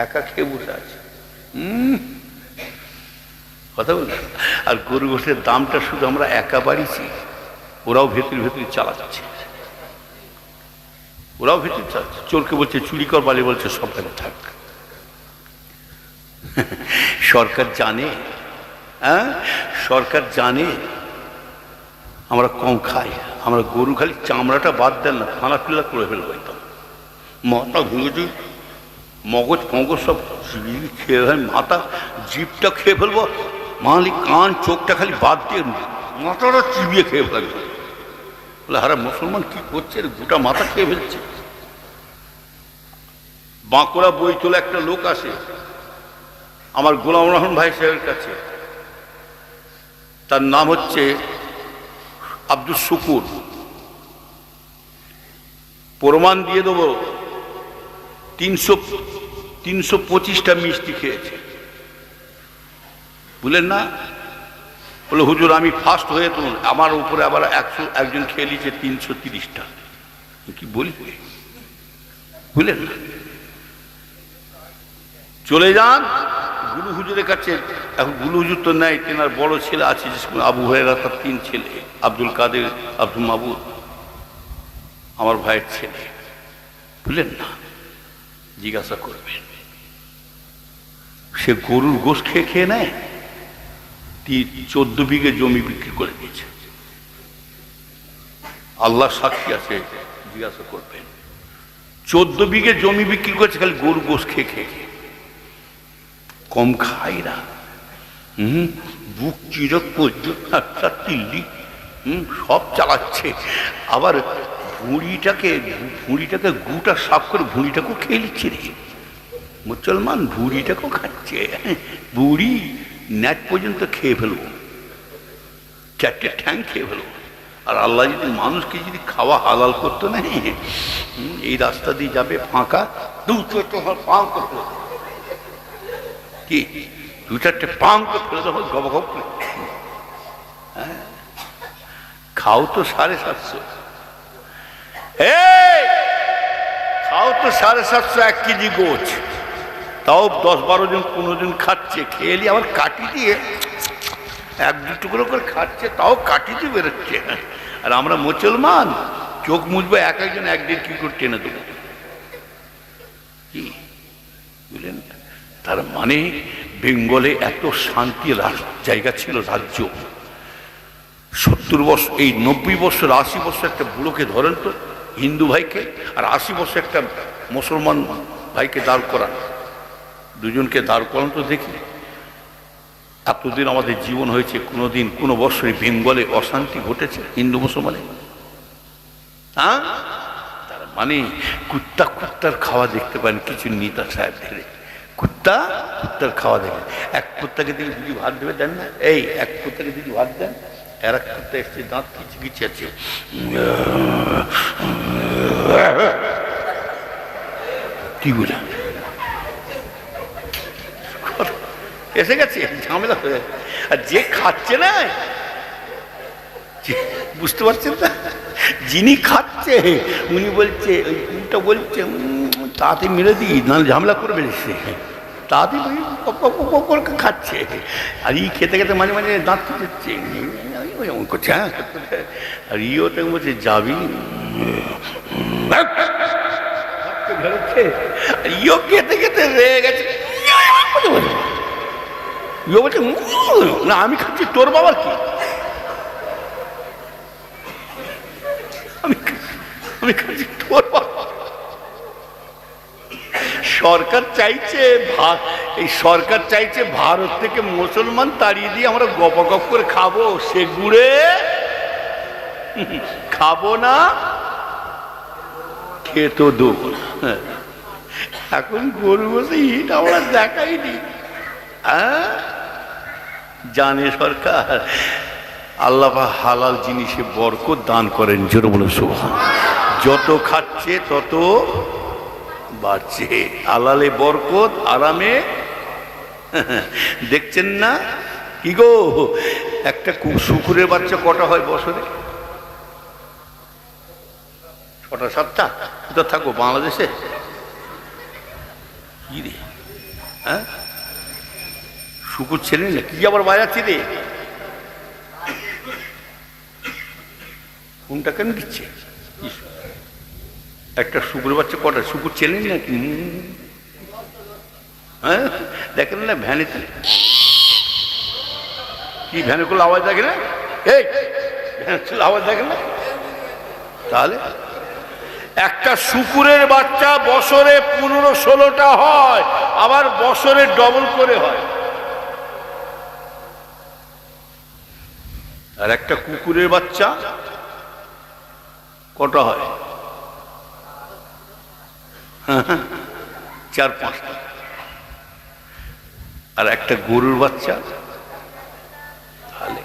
একা খেয়ে বসে আছে? কথা বল। আর গরু গোশের দামটা শুধু আমরা একা বাড়িছি, ওরাও ভেতরে চালাচ্ছে, চোরকে বলছে চুরি কর, বালি বলছে সরকারে থাক। সরকার জানে, হ্যাঁ সরকার জানে আমরা কম খাই। আমরা গরু খালি চামড়াটা বাদ দেন না, ফানা ফিল্লা করে ফেলবো, একদম মাথা ভেঙেছি, মগজ সব খেয়ে হয়, মাথা জিভটা খেয়ে ফেলবো, মালি কান চোখটা খালি বাদ দিয়ে মাথাটা চিবিয়ে খেয়ে ফেলবে। বলে হারা মুসলমান কি করছে, গোটা মাথা খেয়ে ফেলছে। বাঁকুড়া বই তোলা একটা লোক আসে, আমার গোলাম রহমান ভাই সাহেবের কাছে, তার নাম হচ্ছে আব্দুল শুকুর, প্রমাণ দিয়ে দেবো, 325টা মিষ্টি খেয়েছে, বুঝলেন না? বলে হুজুর আমি ফার্স্ট হয়ে তো আমার উপরে আবার একজন খেয়ে নিয়েছে 330টা। কি বলি, বুঝলেন না? চলে যান গুরু হুজুরের কাছে। এখন গুরু হুজুর তো নেই, তেনার বড় ছেলে আছে আবু হুরায়রা, তার 3 ছেলে, আব্দুল কাদের, আব্দুল মাহবুব, আমার ভাইয়ের ছেলে, বুঝলেন না? জিজ্ঞাসা করবেন, সে গরুর গোশত খেয়ে খেয়ে নেয়, 14 বিঘে জমি বিক্রি করে দিয়েছে। আল্লাহ সাক্ষী আছে, জিজ্ঞাসা করবেন। 14 বিঘে জমি বিক্রি করেছে খালি গরু গোশত খেয়ে খেয়ে। কম খাই না, বুক চিরক পর্যন্ত তিল্লি সব চালাচ্ছে, আবার ভুঁড়িটাকে গুটা সাফ করে ভুঁড়িটাকেও খেয়ে নিচ্ছে রে মুসলমান, ভুঁড়িটাকেও খাচ্ছে। বুড়ি ন্যাট পর্যন্ত খেয়ে ফেলবো, 4টে ঠ্যাং খেয়ে ফেলবো। আর আল্লাহ যদি মানুষকে যদি খাওয়া হালাল করতো না, এই রাস্তা দিয়ে যাবে ফাঁকা, 2-4 পাং করে কি 2-4টে পাং করে ফেলে দেবো গব গব করে। হ্যাঁ, খাও তো 750, খাও তো 750 1 কেজি গোছ, তাও 10-12 জন 15 জন খাচ্ছে, খেয়ে নিয়ে আবার কাটি দিয়ে 1-2 টুকরো করে খাচ্ছে, তাও কাটি দিয়ে বেরোচ্ছে। আর আমরা মুসলমান চোখ মুছবো, একজন 1-1.5 কিলো করে টেনে দেবো। কি বুঝলেন? তার মানে বেঙ্গলে এত শান্তি জায়গা ছিল, রাজ্য। 70 বছর, এই 90 বছর 80 বছর একটা বুড়োকে ধরেন তো, হিন্দু ভাইকে, আর 80 বছর একটা মুসলমান ভাইকে দাঁড় করান, দুজনকে দাঁড় করান তো দেখি। এতদিন আমাদের জীবন হয়েছে, কোনোদিন কোনো বছরই বেঙ্গলে অশান্তি ঘটেছে হিন্দু মুসলমানে? হ্যাঁ, তার মানে কুত্তার খাওয়া দেখতে পান কিছু নেতা সাহেব ধরে, কুত্তার খাওয়া দেখে। এক কুত্তাকে দিকে 2 ভাত দেবে, দেন না? এই এক কুত্তাকে 2 ভাত দেন, আর এক কুত্তা এসছে দাঁত কিছু আছে, কি বলে এসে গেছে, ঝামেলা হয়ে। আর যে খাচ্ছে না, বুঝতে পারছেন না, যিনি খাচ্ছে উনি বলছে, ওই উল্টা বলছে তাতে মেরে দিই, নাহলে ঝামেলা করবে সে, তাতে খাচ্ছে। আর ই খেতে খেতে মাঝে মাঝে দাঁত দিচ্ছে, করছে। হ্যাঁ, আর ইও তো বলছে যাবি, ইও খেতে খেতে রেগে গেছে, ইও বলছে না আমি খাচ্ছি, তোর বাবার কি, আমি খাচ্ছি তোর বাবা। সরকার চাইছে, এই সরকার চাইছে ভারত থেকে মুসলমান তাড়িয়ে দিয়ে আমরা গপ করে খাবো, সে গুড়ে খাবো না, খেতো দেবো না। এখন গরু বসে ইট আমরা দেখাইনি। জানে সরকার আল্লাহ হালাল জিনিসে বরকত দান করেন, জোরে বলে সুবহান। যত খাচ্ছে তত বাড়ছে, হালালে বরকত, আরামে। দেখছেন না কি গো, একটা শুকুরের বাচ্চা কটা হয় বছরে? 6টা-7টা তো থাকবো বাংলাদেশে। কি রে, হ্যাঁ শুকুর ছেলে না কি আবার বাজাচ্ছি রে, কোনটা কেন দিচ্ছে? একটা শুকুর বাচ্চা কটা, শুকুর চেনেন নাকি? হ্যাঁ দেখেন না ভ্যানেতে কি ভ্যানে করলে আওয়াজ দেখে না, এই ভ্যান আওয়াজ দেখেন না? তাহলে একটা শুকুরের বাচ্চা বছরে 15-16টা হয়, আবার বছরে ডবল করে হয়। আর একটা কুকুরের বাচ্চা কটা হয়? 4-5টা। আর একটা গরুর বাচ্চা। তাহলে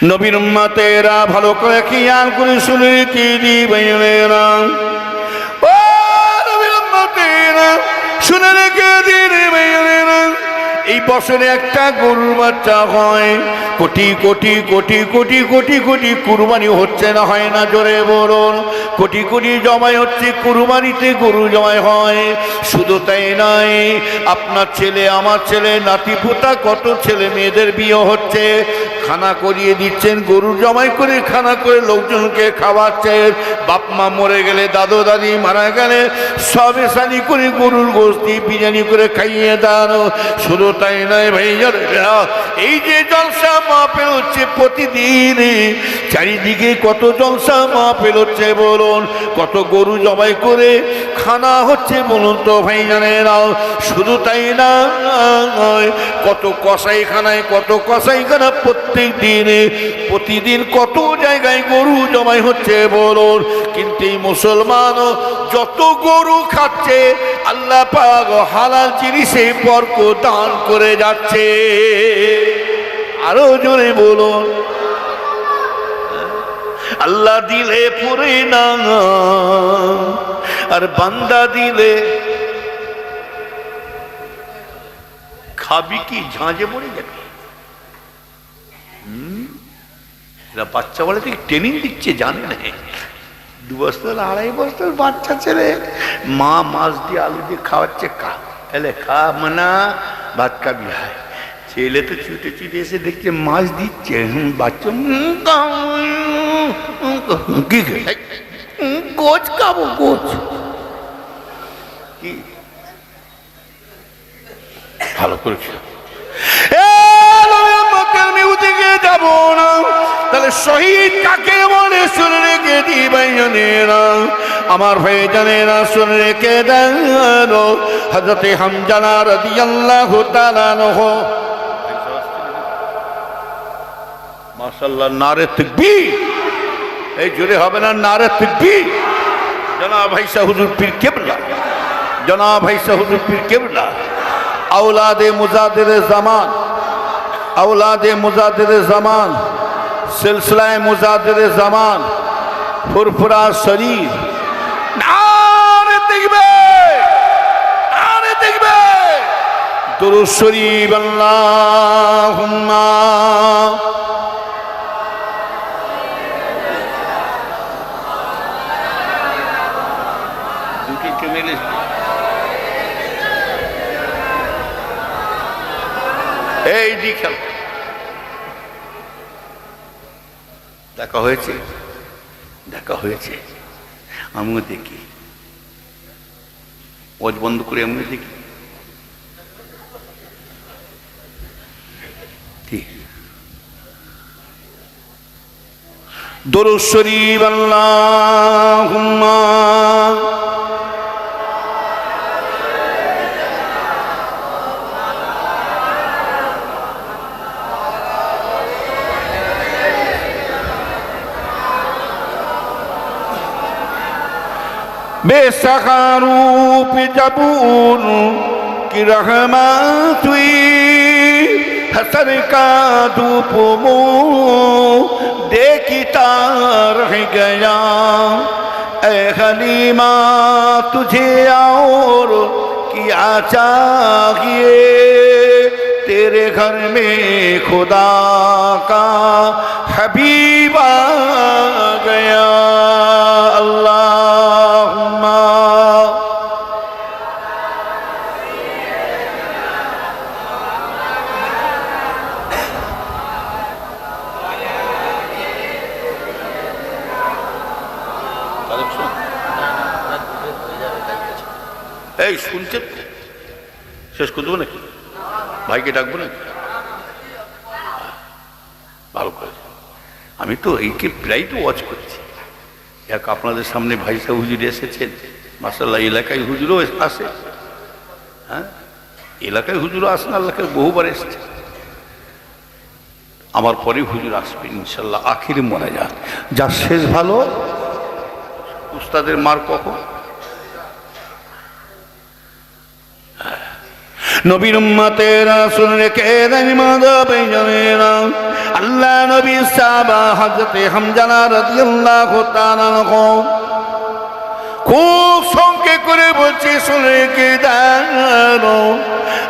নবীর উম্মতেরা ভালো করে খেয়াল করে শুনে কি দিবেনা, ও নবীর উম্মতেরা শুনে রেখে দিবেনা, এই বছরে একটা গরুর বাচ্চা হয়, কোটি কোটি কোটি কোটি কোটি কোটি কুরবানি হচ্ছে না হয় না? জোরে বলুন। কোটি কোটি জমাই হচ্ছে, কুরবানিতে গরু জমাই হয়। শুধু তাই নয়, আপনার ছেলে আমার ছেলে নাতি পোতা কত ছেলে মেয়েদের বিয়ে হচ্ছে, খানা করিয়ে দিচ্ছেন, গরু জমাই করে খানা করে লোকজনকে খাওয়াচ্ছেন। বাপ মা মরে গেলে, দাদু দাদি মারা গেলে সবে সানি করে গরুর গোস্তি বিরিয়ানি করে খাইয়ে দেন। শুধু তাই নয় ভাই, এই যে জলসা মাহফিল হচ্ছে প্রতিদিন, চারিদিকে কত জলসা মাহফিল হচ্ছে বলুন, কত গরু জবাই করে খানা হচ্ছে বলুন তো ভাই জানেরা। শুধু তাই না, কত কসাইখানায় কত কসাইখানা প্রতিদিন কত জায়গায় গরু জবাই হচ্ছে বলুন। কিন্তু এই মুসলমান যত গরু খাচ্ছে, আল্লাহ পাক হালাল জিনিসে বরকত দান করে যাচ্ছে। আরো জোরে বলুন। আল্লাহ দিলে পুরে না, আর বান্দা দিলে খাবি কি ঝাঁঝে পড়ে যাবে। এরা বাচ্চা বলে থেকে ট্রেনিং দিচ্ছে, জানে না। 2 বছর 2.5 বছর বাচ্চা ছেলে, মা মাছ দিয়ে আলু দিয়ে খাওয়াচ্ছে, খা এলে খা মানা ভাত খাবি। হয় ছেলে তো ছুটে ছুটে এসে দেখছে মাছ দিচ্ছে, বাচ্চা কি গোছ খাবো, গোছ কি ভালো করেছে। যাব না, তাহলে শহীদ কাকে বলে শুনে রেখে দিবেন আমার ভাই জানেরা, শুনে রেখে দেন। হযরত হামজা রাদিয়াল্লাহু তাআলা আনহু, মাশাআল্লাহ, নারে তাকবীর। এই জোরে হবে না? নারে তাকবীর। জনাব ভাইসা হুজুর পীর কেবলা, জনাব ভাইসা হুজুর পীর কেবলা, औलाद मुजादिर ज़मान, औलाद मुजादिर ज़मान, सिलसिला मुजादिर ज़मान, फुरफुरा शरीफ, नारे तकबीर, नारे तकबीर, दुरूद शरीफ, अल्लाहुम्मा এই দিকে দেখা হয়েছে, দেখা হয়েছে। আমিও দেখি, ওয়াজ বন্ধ করে আমিও দেখি। ঠিক দুরূদ শরীফ, আল্লাহুম্মা बेसखारूप जबून की रहमत हुई, हसर का धूप मुँह देखता रह गया। ऐ हलीमा तुझे और क्या चाहिए, तेरे घर में खुदा का हबीब आ गया। अल्लाह এই শুনছেন, শেষ করে দেবো নাকি? ভাইকে ডাকবো নাকি? ভালো করে, আমি তো এইকে প্রায় তো ওয়াচ করছি। এক আপনাদের সামনে ভাই সাহেব হুজুর এসেছেন, মাশাআল্লাহ, এলাকায় হুজুরও আসে। হ্যাঁ, এলাকায় হুজুরও আসেন, এলাকায় বহুবার এসছে। আমার পরে হুজুর আসবেন ইনশাল্লাহ, আখিরে মনে যান। যার শেষ ভালো, উস্তাদের মার কখন নবীর উম্মতেরা শুনে রেখে দেন মাদা ভাইজানেরা, আল্লাহ নবী সাহাবা হযরতে হামজা রাদিয়াল্লাহু তাআলা খুব সংক্ষেপ করে বলছে, শুনে রেখে দেন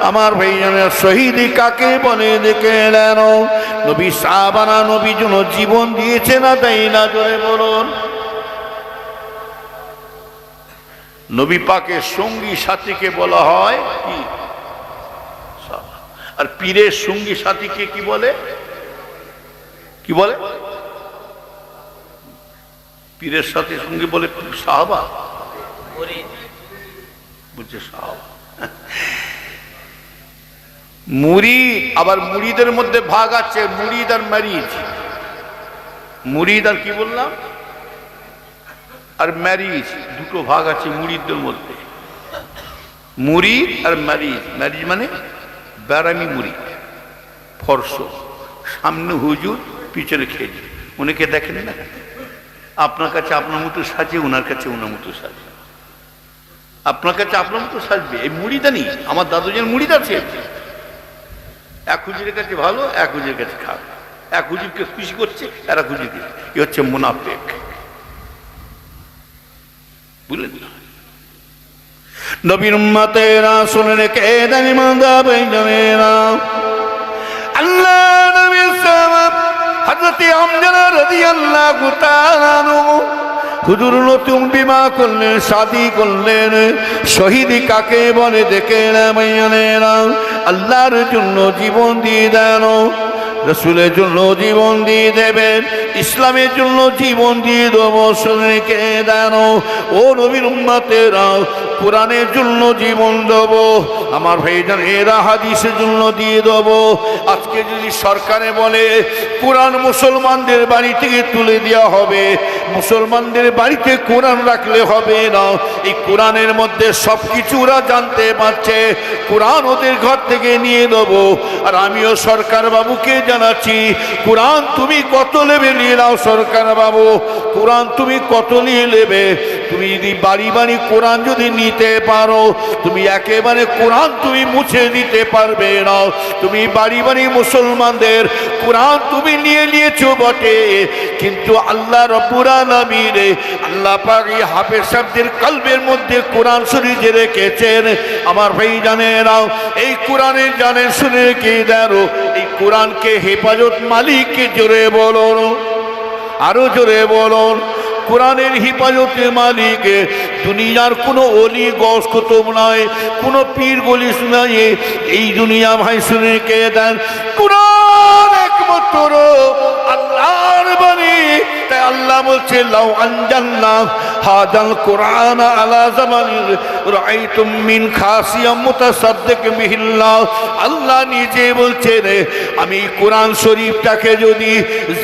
আমার ভাইজানের শহীদ কাকে বলে দেখে নেন। নবী সাহাবারা নবীর জন্য জীবন দিয়েছে না তাই না, জোরে বলুন। নবী পাকের সঙ্গী সাথীকে বলা হয় কি? আর পীরের সঙ্গী সাথীকে কি বলে? কি বলে? পীরের সাথী সঙ্গী বলে সাহাবা, বুঝছে সাহাবা। মুরিদ, আবার মুরিদের মধ্যে ভাগ আছে মুরিদ আর ম্যারিজ। মুরিদ আর কি বললাম, আর ম্যারিজ, দুটো ভাগ আছে মুরিদদের মধ্যে। মুরিদ আর ম্যারিজ। ম্যারিজ মানে ব্যারামি মুরিদ, ফর্স, সামনে হুজুর পিছনে খেজুর। উনাকে দেখেন না, আপনার কাছে আপনার মতো সাজে, ওনার কাছে ওনার মতো সাজে। আপনার কাছে আপনার মতো সাজবে, এই মুড়িদানি। আমার দাদুজন মুড়িদ আছে, এক হুজুরের কাছে ভালো, এক হুজুরের কাছে খারাপ, এক হুজুরকে খুশি করছে আর এক হুজুরকে, এ হচ্ছে মুনাফিক, বুঝলেন না? নবীর উম্মতেরা শুনে রেখে দেন মাদা ভাইজানেরা, আল্লাহ নবী সাহাব হযরত হামজা রাদিয়াল্লাহু তাআলা হুজুর নতুন বিবাহ করলেন, শাদী করলেন। শহীদ কাকে বলে দেখে না ভাইজানেরা, আল্লাহর জন্য জীবন দিয়ে দেন, রাসূলের জন্য জীবন দিয়ে দেবেন, ইসলামের জন্য জীবন দিয়ে দেবো। শুনে কে দেন ও নবীর উম্মতেরা, কোরআনের জন্য জীবন দেব আমার ভাইজান, এরা হাদিসের জন্য দিয়ে দেব। আজকে যদি সরকারে বলে কোরআন মুসলমানদের বাড়ি থেকে তুলে দেওয়া হবে, মুসলমানদের বাড়িতে কোরআন রাখলে হবে না। এই কোরআনের মধ্যে সব কিছু ওরা জানতে পারছে, কোরআন ওদের ঘর থেকে নিয়ে দেব। আর আমিও সরকার বাবুকে জানাচ্ছি, কোরআন তুমি কত নেবে নিয়ে নাও সরকার বাবু, কোরআন তুমি কত নিয়ে নেবে। তুমি যদি বাড়ি বাড়ি কোরআন যদি নিতে পারো, তুমি একেবারে কোরআন তুমি মুছে দিতে পারবে না। তুমি বাড়ি বাড়ি মুসলমানদের কোরআন তুমি নিয়ে নিয়েছো বটে, কিন্তু আল্লাহ রব্বুল আলামিন, আল্লাহ পাক এই হাফেজ সাহেবদের কলবের মধ্যে কোরআন শরীফ রেখেছেন। আমার ভাইজানেরা, এই কোরআনের জানেন, শুনে কি দেন, এই কোরআনকে হেফাজত মালিককে জোরে বলুন, আরো জোরে বলুন। কোরআনের হিফাজতে মালিক দুনিয়ার কোনো অলি গস কুতুব নয়, কোনো পীর গলিস নয়। এই দুনিয়া ভাই শুনে কে দেন, কোরআন একমাত্র আল্লাহর বাণী। তাই আল্লাহ বলছে, লাউ আনজালনা হাদাল কোরআন আলা জামানিন রাআইতুম মিন খাসিয়াম মুতাসাদ্দিক বিহিল্লাহ। আল্লাহ নিজে বলছেন, আমি কোরআন শরীফটাকে যদি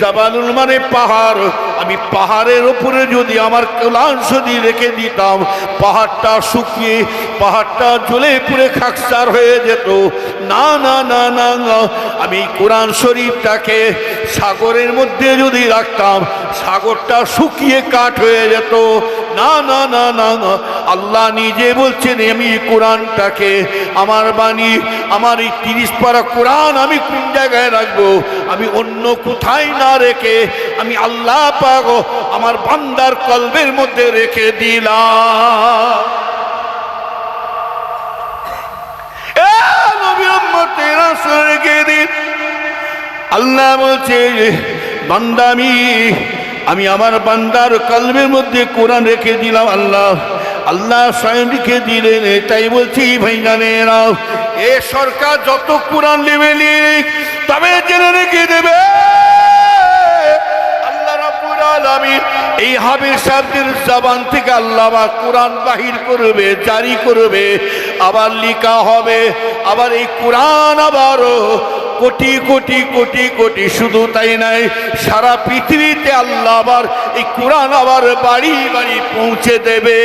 জাবালুল মানে পাহাড়, আমি পাহাড়ের উপরে যদি আমার কোরআন শরীফ রেখে দিতাম, পাহাড়টা শুকিয়ে পাহাড়টা জ্বলে পুড়ে খাকসার হয়ে যেত। না না না না না, আমি কোরআন শরীফটাকে সাগরের মধ্যে যদি রাখতাম, সাগরটা শুকিয়ে কাঠ হয়ে যেত। না না না না না, আল্লাহ নিজে বলছেন, আমি কোরআনটাকে, আমার বাণী, আমার এই 30 পারা কোরআন আমি কোন জায়গায় রাখবো? আমি অন্য কোথায় না রেখে আমি আল্লাহ পাক আমার বান্দার কলবের মধ্যে রেখে দিলাম। আল্লাহ বলছে, বান্দা আমি আমার বান্দার কলবের মধ্যে কোরআন রেখে দিলাম। আল্লাহ আল্লাহ স্বয়ং লিখে দিলেন। তাই বলছি ভাইজানেরা, এ সরকার যত কোরআন নেবে লিখ, তবে জেনে রেখে দেবে আল্লাহ রাব্বুল আলামিন এই হাফেজ সাহেবদের জবান থেকে আল্লাহ কোরআন বাহির করবে, জারি করবে, আবার লেখা হবে। আবার এই কোরআন আবারও কোটি কোটি কোটি কোটি, শুধু তাই নাই, সারা পৃথিবীতে আল্লাহ আবার এই কোরআন আবার বাড়ি বাড়ি পৌঁছে দেবে।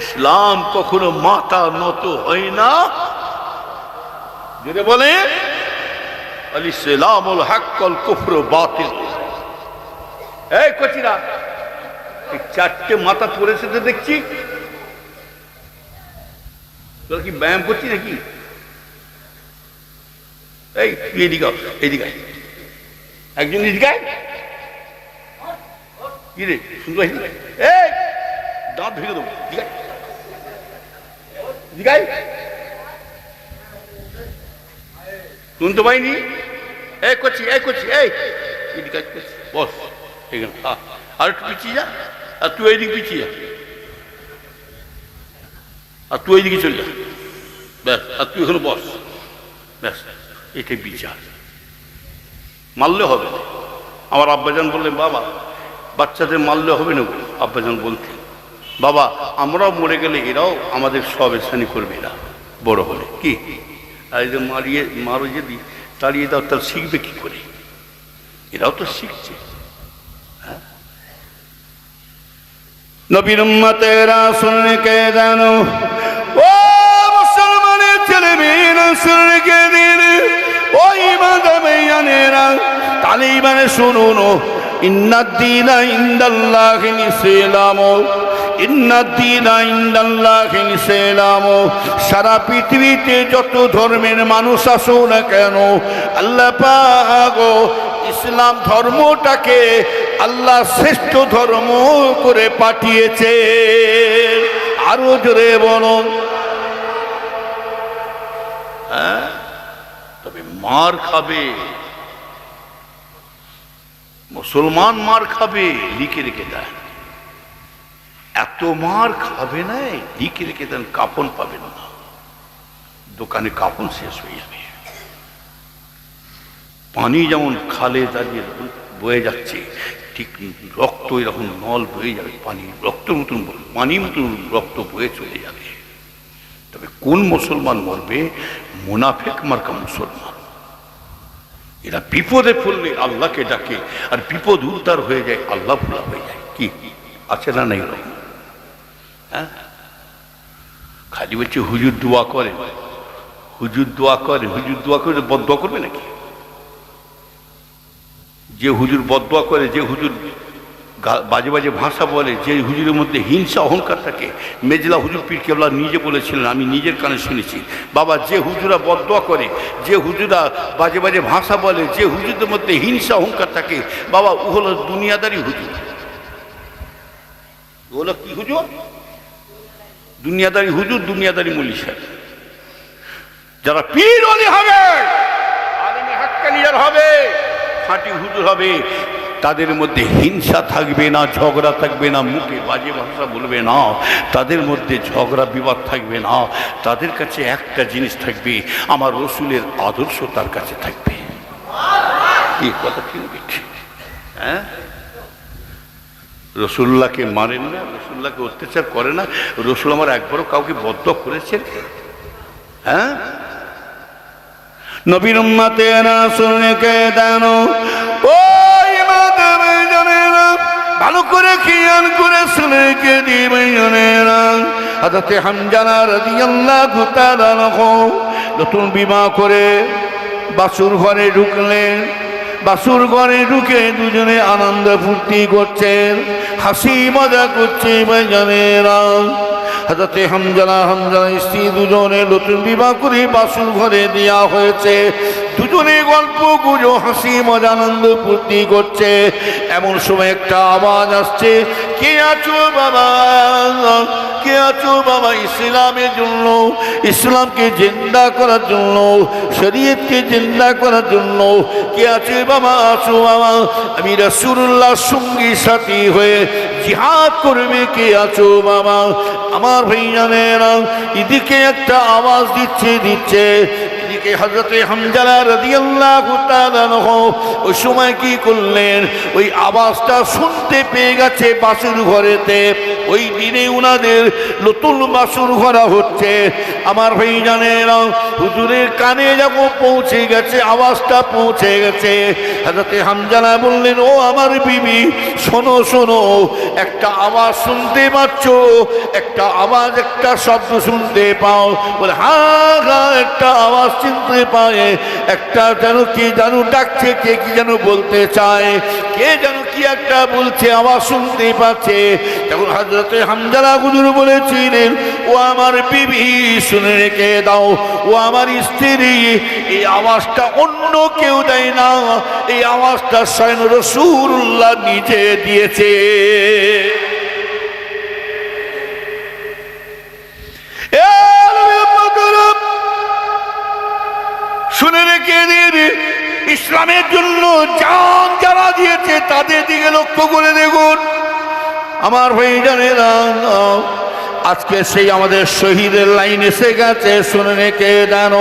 ইসলাম কখনো মাথা নত হয় না, যদি বলে আল ইসলামুল হক কুফরু বাতিল। এই কচিরা, এই চারটে মাথা পড়েছে তো দেখছি, তোরা কি ব্যায়াম করছি নাকি? এই তুই এদিকে এইদিকে একজন এদিকে কি রে শুনতে পাইনি? এই দাঁত ভেঙে দেবো। দিঘাই শুনতে পাইনি? এই করছি এই করছি এই এদিকে বস এখানে আর একটু পিছিয়ে যা, আর তুই এইদিকে পিছিয়ে যা, আর তুই এইদিকে চলে যা, ব্যাস। আর তুই এখানে বস, ব্যাস। এটাই বিচার। মারলে হবে না। আমার আব্বাজান বললেন, বাবা বাচ্চাদের মারলে হবে না। আব্বাজান বলতেন, বাবা আমরাও মরে গেলে এরাও আমাদের সব এসানি করবে, এরা বড় হলে কি। আর এই যে মারো যদি তাড়িয়ে দাও, তার শিখবে কি করে? এরাও তো শিখছে। নবীর উম্মতেরা শুনে কে জানো, ও মুসলমানের ছেলে মেয়েরা শুনে কে দিন, ও ইমানেরা তালিবানে শুনুন, ইন্নাদ্দীনা ইনদাল্লাহিল ইসলাম, ইন্নাদ্দীনা ইনদাল্লাহিল ইসলাম। সারা পৃথিবীতে যত ধর্মের মানুষ আসো না কেন, আল্লাহ পাক ইসলাম ধর্মটাকে আল্লাহ শ্রেষ্ঠ ধর্ম করে পাঠিয়েছে। আরো জোরে বলুন। হ্যাঁ, তবে মার খাবে, মুসলমান মার খাবে, লিখে রেখে দেন। এত মার খাবে না, লিখে রেখে দেন, কাপন পাবেন না, দোকানে কাপন শেষ হয়ে যাবে। পানি যেমন খালে দাঁড়িয়ে বয়ে যাচ্ছে, ঠিক রক্ত এরকম নল বয়ে যাবে, পানি রক্ত মতন, পানি মতন রক্ত বয়ে চলে যাবে। তবে কোন মুসলমান মরবে? মুনাফিক মার্কা মুসলমান। এরা বিপদে পড়লে আল্লাহকে ডাকে, আর বিপদ উদ্ধার হয়ে যায়, আল্লাহ ভোলা হয়ে যায়। কি আছে না নাই? হ্যাঁ, খালি বলছে হুজুর দোয়া করে, হুজুর দোয়া করে, হুজুর দোয়া করে বদদোয়া করবে নাকি? যে হুজুর বদদোয়া করে, যে হুজুর বাজে বাজে ভাষা বলে, যে হুজুরের মধ্যে হিংসা অহংকার থাকে, মেজলা হুজুর পীর কেবলা নিজে বলেছিলেন, আমি নিজের কানে শুনেছি, বাবা যে হুজুরা বদদোয়া করে, যে হুজুরা বাজে বাজে ভাষা বলে, যে হুজুরদের মধ্যে হিংসা অহংকার থাকে, বাবা ও হলো দুনিয়াদারি হুজুর। ও হলো কি হুজুর? দুনিয়াদারি হুজুর, দুনিয়াদারি মুল্লি সাহেব। যারা পীর ওলি হবে, আলেমে হাক্কানিয়ার হবে, খাঁটি হুজুর হবে, তাদের মধ্যে হিংসা থাকবে না, ঝগড়া থাকবে না, মুখে বাজে ভাষা বলবে না, তাদের মধ্যে ঝগড়া বিবাদ থাকবে না। তাদের কাছে একটা জিনিস থাকবে, আমার রসুলের আদর্শ তার কাছে থাকবে। এই কথা ঠিক? হ্যাঁ, রসুল্লাহকে মানেন না, রসুল্লাহকে অত্যাচার করে না। রসুল আমার একবারও কাউকে বদদোয়া করেছেন? হ্যাঁ, নবীর উম্মতেরা শুনে কে জানো, ও ভালো করে খেয়াল করে শুনে কে দিবে জানেরা। হযরত হামজা রাদিয়াল্লাহু তাআলা আনহু নতুন বিবাহ করে বাসুর ঘরে ঢুকলেন। বাসুর ঘরে ঢুকে দুজনে আনন্দ ফুর্তি করছেন, হাসি মজা করছে জানেরা। হযরত হামজা স্ত্রী দুজনে নতুন বিবাহ করে বাসুর ঘরে দেওয়া হয়েছে। দুজনে গল্প গুজো, হাসি মজা, আনন্দ ফুর্তি করছে। এমন সময় একটা আওয়াজ আসছে, কে আছো বাবা, কে আছো বাবা ইসলামের জন্য, ইসলামকে জিন্দা করার জন্য, শরীয়তকে জিন্দা করার জন্য কে আছে বাবা? আছো বাবা, আমি রাসূলুল্লাহর সঙ্গী সাথী হয়ে জিহাদ করবে, কে আছো বাবা? আমার ভাইজানেরা, এদিকে একটা আওয়াজ দিচ্ছে, এদিকে হযরত হামজা রাদিয়াল্লাহু তাআলা আনহু ওই সময় কি করলেন, ওই আওয়াজটা শুনতে পেয়ে গেছে বাসুর ঘরেতে। ওই দিনে উনাদের নতুন বাসুর ঘরা হচ্ছে। আমার ভাইজানেরা, হুজুরের কানে যখন পৌঁছে গেছে, আওয়াজটা পৌঁছে গেছে, হযরত হামজা বললেন, ও আমার বিবি, শোনো শোনো, একটা আওয়াজ শুনতে পাচ্ছ? একটা আওয়াজ, একটা শব্দ শুনতে পাও? বলে হ্যাঁ হ্যাঁ, একটা আওয়াজ শুনতে পায়, একটা যেন কি যেন ডাকছে, কে কি যেন বলতে চায়, কে যেন কি কি একটা বলছে, আওয়াজ শুনতে পাচ্ছে। তখন হযরতে হামজালা হুজুর বলেছিলেন, ও আমার বিবি শুনে রেখে দাও, ও আমার স্ত্রী, এই আওয়াজটা অন্য কেউ দেয় না, এই আওয়াজটা স্বয়ং রাসূলুল্লাহ নিজে দিয়েছে। শুনে রেখে দিন, ইসলামের জন্য জান যারা দিয়েছে তাদের দিকে লক্ষ্য করে দেখুন। আমার ভাই জানেরা, আজকে সেই আমাদের শহীদের লাইন এসে গেছে। শুনে রেখে দেন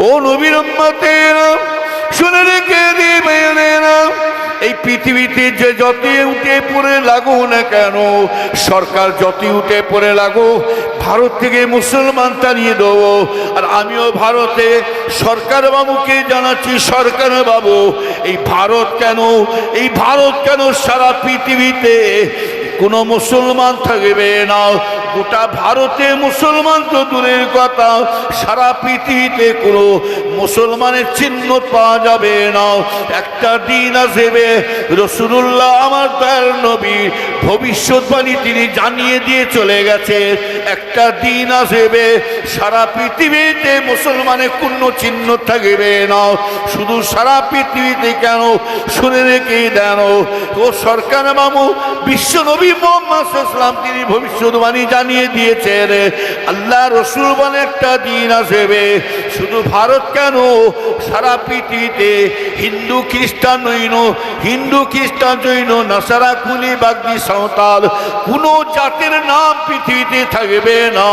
ও নবীর উম্মতেরা, শুনে রেখে দিবেন, এই পৃথিবীতে যে যতই উঠে পড়ে লাগো না কেন, সরকার যতই উঠে পড়ে লাগো, ভারত থেকে মুসলমান তাড়িয়ে দেবো। আর আমিও ভারতে সরকার বাবুকে জানাচ্ছি, সরকার বাবু, এই ভারত কেন, এই ভারত কেন সারা পৃথিবীতে কোনো মুসলমান থাকবে না। গোটা ভারতে মুসলমান তো দূরের কথা, সারা পৃথিবীতে কোনো মুসলমানের চিহ্ন পাওয়া যাবে না। একটা দিন আসবে, রাসূলুল্লাহ আমার দয়াল নবী ভবিষ্যৎবাণী তিনি জানিয়ে দিয়ে চলে গেছে। একটা দিন আসবে, সারা পৃথিবীতে মুসলমানের কোনো চিহ্ন থাকবে না। শুধু সারা পৃথিবীতে কেন, শুনে রেখে দেন ও সরকার মামু, বিশ্ব নবী মুহাম্মদ সাল্লাল্লাহু আলাইহি ওয়াসাল্লাম তিনি ভবিষ্যৎবাণী জানিয়ে দিয়েছেন, আল্লাহ রসুল বলে একটা দিন আসবে, শুধু ভারত কেন, সারা পৃথিবীতে হিন্দু খ্রিস্টান নইন, হিন্দু খ্রিস্টান জৈন নাসারা কুলি বাগদি সাঁওতাল কোন জাতের নাম পৃথিবীতে থাকবে না,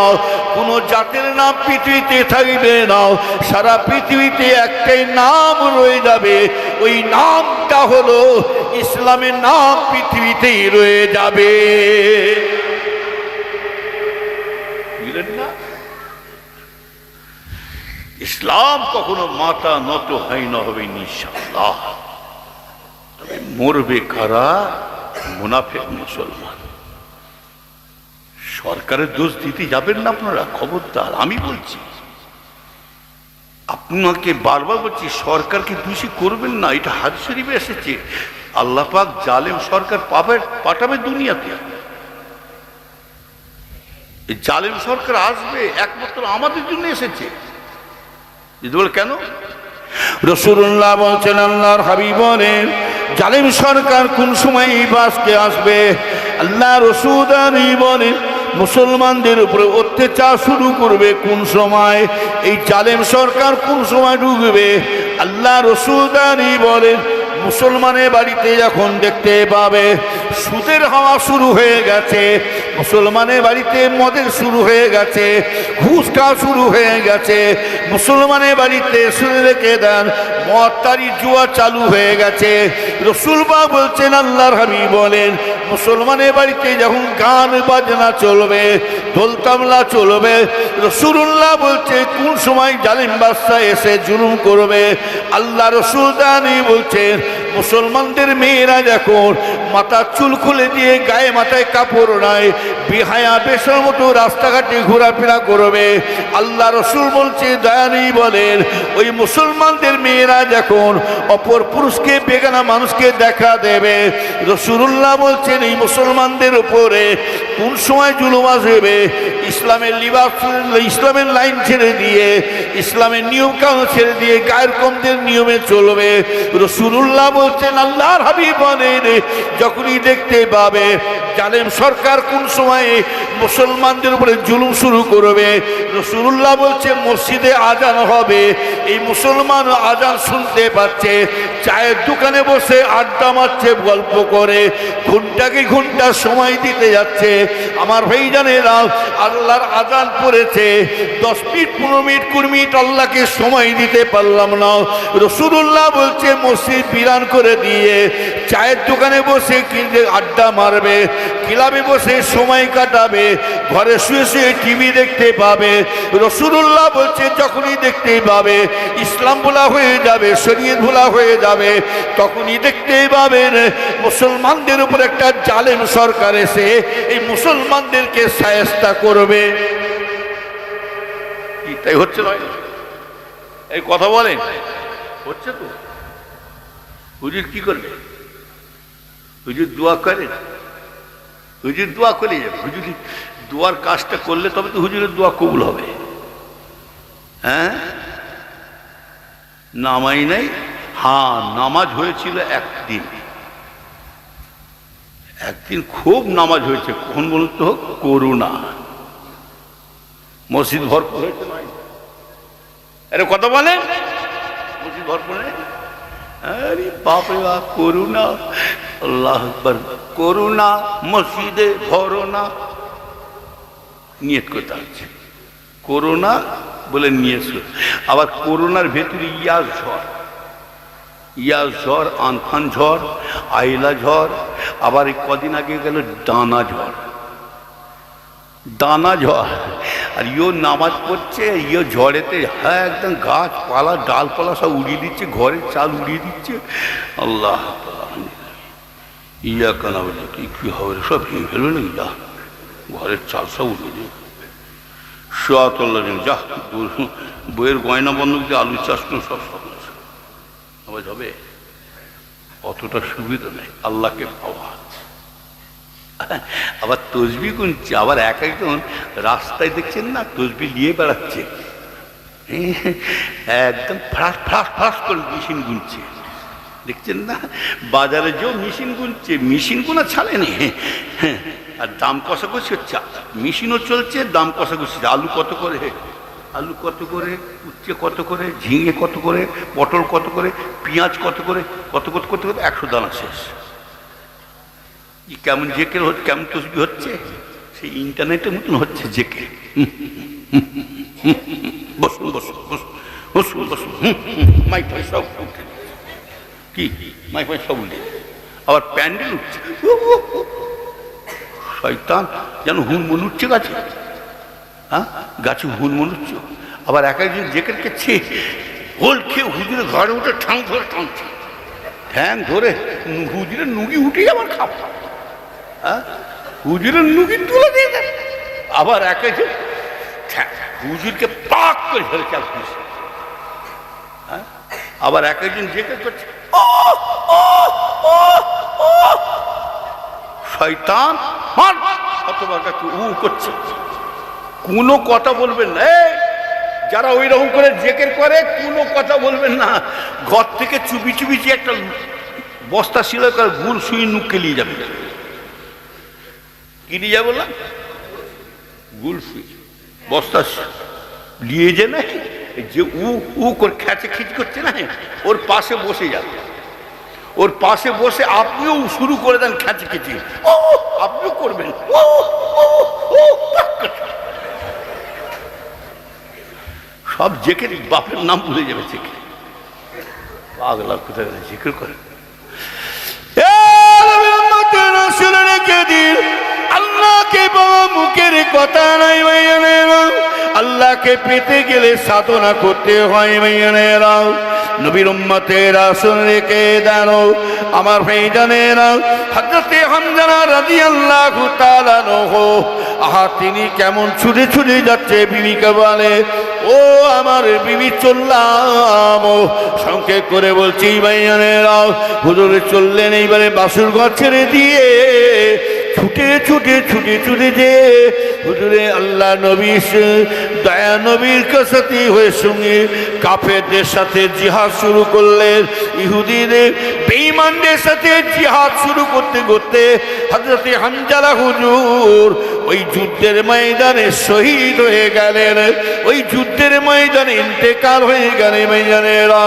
কোন জাতের নাম পৃথিবীতে থাকবে না। সারা পৃথিবীতে একটাই নাম রয়ে যাবে, ওই নামটা হলো ইসলামের নাম, পৃথিবীতেই রয়ে যাবে। ইসলাম কখনো মাথা নত হয় না, হবে ইনশাআল্লাহ। তবে মরবে কারা? মুনাফিক মুসলমান। সরকারের দোষ দিতে যাবেন না আপনারা, খবরদার। আমি বলছি, আপনাকে বারবার বলছি, সরকারকে দোষী করবেন না। এটা হাদিস শরীফে এসেছে, আল্লাহ পাক জালেম সরকার পাঠাবে দুনিয়াতে। এই জালেম সরকার আসবে একমাত্র আমাদের জন্য এসেছে। কেন? রাসূলুল্লাহ বলছেন, আল্লাহর হাবিব বলেন, জালেম সরকার কোন সময় বাসকে আসবে? আল্লাহ রাসূল বলেন, মুসলমানদের উপরে অত্যাচার শুরু করবে কোন সময়? এই জালেম সরকার কোন সময় ঢুকবে? আল্লাহ রাসূল বলেন, মুসলমানের বাড়িতে যখন দেখতে পাবে সুদের হাওয়া শুরু হয়ে গেছে, মুসলমানের বাড়িতে মদের শুরু হয়ে গেছে, ঘুষ খাওয়া শুরু হয়ে গেছে, মুসলমানের বাড়িতে শুনে রেখে দেন মদ তারি জুয়া চালু হয়ে গেছে। রাসূল বলছেন, আল্লাহর হাবিব বলেন, মুসলমানের বাড়িতে যখন গান বাজনা চলবে, ঢোল তাবলা চলবে, রাসূলুল্লাহ বলছে কোন সময় জালিম বাদশা এসে জুলুম করবে? আল্লাহ রাসূল বলছেন, মুসলমানদের মেয়েরা যখন মাথা চুল খুলে দিয়ে গায়ে মাথায় কাপড় নাই, বেহায়া বেশার মতো রাস্তাঘাটে ঘোরাফেরা করবে। আল্লাহ রাসূল বলছে, দয়ানি বলেন, ওই মুসলমানদের মেয়েরা যখন অপর পুরুষকে, বেগানা মানুষকে দেখা দেবে, রাসূলুল্লাহ বলছেন এই মুসলমানদের উপরে কোন সময় জুলুম আসবে? ইসলামের লিবাস, ইসলামের লাইন ছেড়ে দিয়ে, ইসলামের নিয়ম কানুন ছেড়ে দিয়ে গায়ের কমদের নিয়মে চলবে। রাসূলুল্লাহ বলছেন, আল্লাহর হাবিব বলেন, যখনই দেখতে পাবে জালেম সরকার কোন সময়ে মুসলমানদের উপরে জুলুম শুরু করবে, রাসূলুল্লাহ বলছে মসজিদে আজান হবে, এই মুসলমান আজান শুনতে পাচ্ছে, চায়ের দোকানে বসে আড্ডা মারছে, গল্প করে, ঘন্টাকে ঘন্টা সময় দিতে যাচ্ছে। আমার ভাই জানেরা, আল্লাহর আজান পড়েছে, 10 মিনিট 15 মিনিট 20 মিনিট আল্লাহকে সময় দিতে পারলাম না, রাসূলুল্লাহ বলছে মসজিদ বিরান করে দিয়ে চায়ের দোকানে বসে কিনতে আড্ডা মারবে, ক্লাবে বসে সময় কাটাবে, ঘরে শুয়ে শুয়ে টিভি দেখতে পাবে। রাসূলুল্লাহ বলছে যখনই দেখতে পাবে ইসলাম ভোলা হয়ে যাবে, শরীয়ত ভোলা হয়ে যাবে, তখনই দেখতে পাবেন মুসলমানদের উপর একটা জালেম সরকার এসে এই মুসলমানদেরকে শায়েস্তা করবে। তাই হচ্ছে নয়? এই কথা বলেন, হচ্ছে তো। হুজুর কি করবে? হুজুর দোয়া করেন, হুজুর দোয়া করে যাবে। হুজুর দোয়ার কাজটা করলে তবে তো হুজুরের দোয়া কবুল হবে। হ্যাঁ, নামাই নাই। হ্যাঁ, নামাজ হয়েছিল একদিন, একদিন খুব নামাজ হয়েছে। কখন বলুন তো? করোনা, মসজিদ ভরপুর হয়েছে। আরে কথা বলেন, মসজিদ ভরপুর নেই? আরে বাপরে বাপ, করোনা, আল্লাহ আকবার, করোনা মসজিদে ভরোনা। নিয়ত করতে হচ্ছে করোনা বলে নিয়ে। আবার করোনার ভেতরে ইয়াস ঝড়, ইয়াস ঝড়, আনফান ঝড়, আইলা ঝড়, আবার এই কদিন আগে গেল ডানা ঝড়, দানা ঝড়। আর ইও নামাজ পড়ছে, ইও ঝড়েতে হ্যাঁ একদম গাছপালা ডালপালা সব উড়িয়ে দিচ্ছে, ঘরের চাল উড়িয়ে দিচ্ছে। আল্লাহ ইয়া কানা বলে কি হবে, সব ভেঙে ফেলবে নাকি? যা, ঘরের চাল সব উড়িয়ে দিবে। সোয়াতল্লা যা, বইয়ের গয়না বন্ধক দিয়ে আলু চাষ করে সব সব আবার হবে। অতটা সুবিধা নেই আল্লাহকে পাওয়া। আবার তসবি গুনছে, আবার এক একজন রাস্তায় দেখছেন না তসবি নিয়ে বেড়াচ্ছে, একদম ফ্রাস ফ্রাস ফ্রাস করে মেশিন গুনছে, দেখছেন না? বাজারে যেও মেশিন গুনছে, মেশিন গুনা ছাড়েনি। আর দাম কষাকষি হচ্ছে, মেশিনও চলছে, দাম কষাকষি। আলু কত করে, আলু কত করে, উচ্ছে কত করে, ঝিঙে কত করে, পটল কত করে, পেঁয়াজ কত করে, কত কত কত কত, 100 দানা শেষ। কেমন জেকের হচ্ছে, কেমন তসবি হচ্ছে, সেই ইন্টারনেটের মতন হচ্ছে জেকে। বসুন বসুন বসুন বসুন বসুন, মাইক ফাই সব উঠে, কি মাইক ফাই সব উঠে, আবার প্যান্ডেল উঠছে। শয়তান যেন হুনমুন উঠছে গাছে, হ্যাঁ গাছে হুনমুন উঠছে। আবার এক একজন জেকের খেচ্ছে, হোল খেয়ে হুজুরের ঘরে উঠে ঠাং ধরে টানছে, ঠ্যাং ধরে হুজুরের নুগি উঠে আবার খাপ, হ্যাঁ হুজুরের নুগি তুলে দিয়ে দেন। আবার এক একজন হুজুরকে পাক করে ধরে চাল দিচ্ছে, হ্যাঁ আবার এক একজন জেকের করছে, শয়তান মান অতবার উ করছে। কোনো কথা বলবেন না, যারা ওই রকম করে জেকের করে কোনো কথা বলবেন না। ঘর থেকে চুপি চুপি যে একটা বস্তা ছিল, গুড় সুই নুকে নিয়ে যাবে। কি নিয়ে যাবে বললাম? গুড় সুই বস্তা নিয়ে যে না, যে উ করে খেঁচে খিচ করছে না, ওর পাশে বসে যাবে, ওর পাশে বসে আপনিও শুরু করে দেন খেঁচে খিচি, আপনিও করবেন। সব জেকের বাপের নাম ভুলে যাবে, জেকে পাগলা কোথায় জিকির করে। আল্লাহকে বাবা মুখের কথা নাই ভাইয়ানেরা, আল্লাহকে পেতে গেলে সাধনা করতে হয় ভাইয়ানেরা। নবীর উম্মতেরা শুনে রেখে দাও আমার ভাইজানেরা, হযরতে হামজা রাদিয়াল্লাহু তাআলা আনহু, আহা তিনি কেমন ছুটে ছুটে যাচ্ছে, বিবিকে বলে ও আমার বিবি চললাম। সংক্ষেপ করে বলছি ভাইজানেরা, হুজুর চললেন, এইবারে বাসুর ঘর ছেড়ে দিয়ে ছুটে ছুটে ছুটে ছুটে যে হুজুরে আল্লাহ নবী দয়া নবীর কাছে হয়ে সঙ্গে কাফেরদের সাথে জিহাদ শুরু করলেন। ইহুদিদের বেঈমানদের সাথে জিহাদ শুরু করতে করতে হযরতে হামজা হুজুর ওই যুদ্ধের ময়দানে শহীদ হয়ে গেলেন, ওই যুদ্ধের ময়দানে ইন্তেকাল হয়ে গেলেন ভাইজানেরা।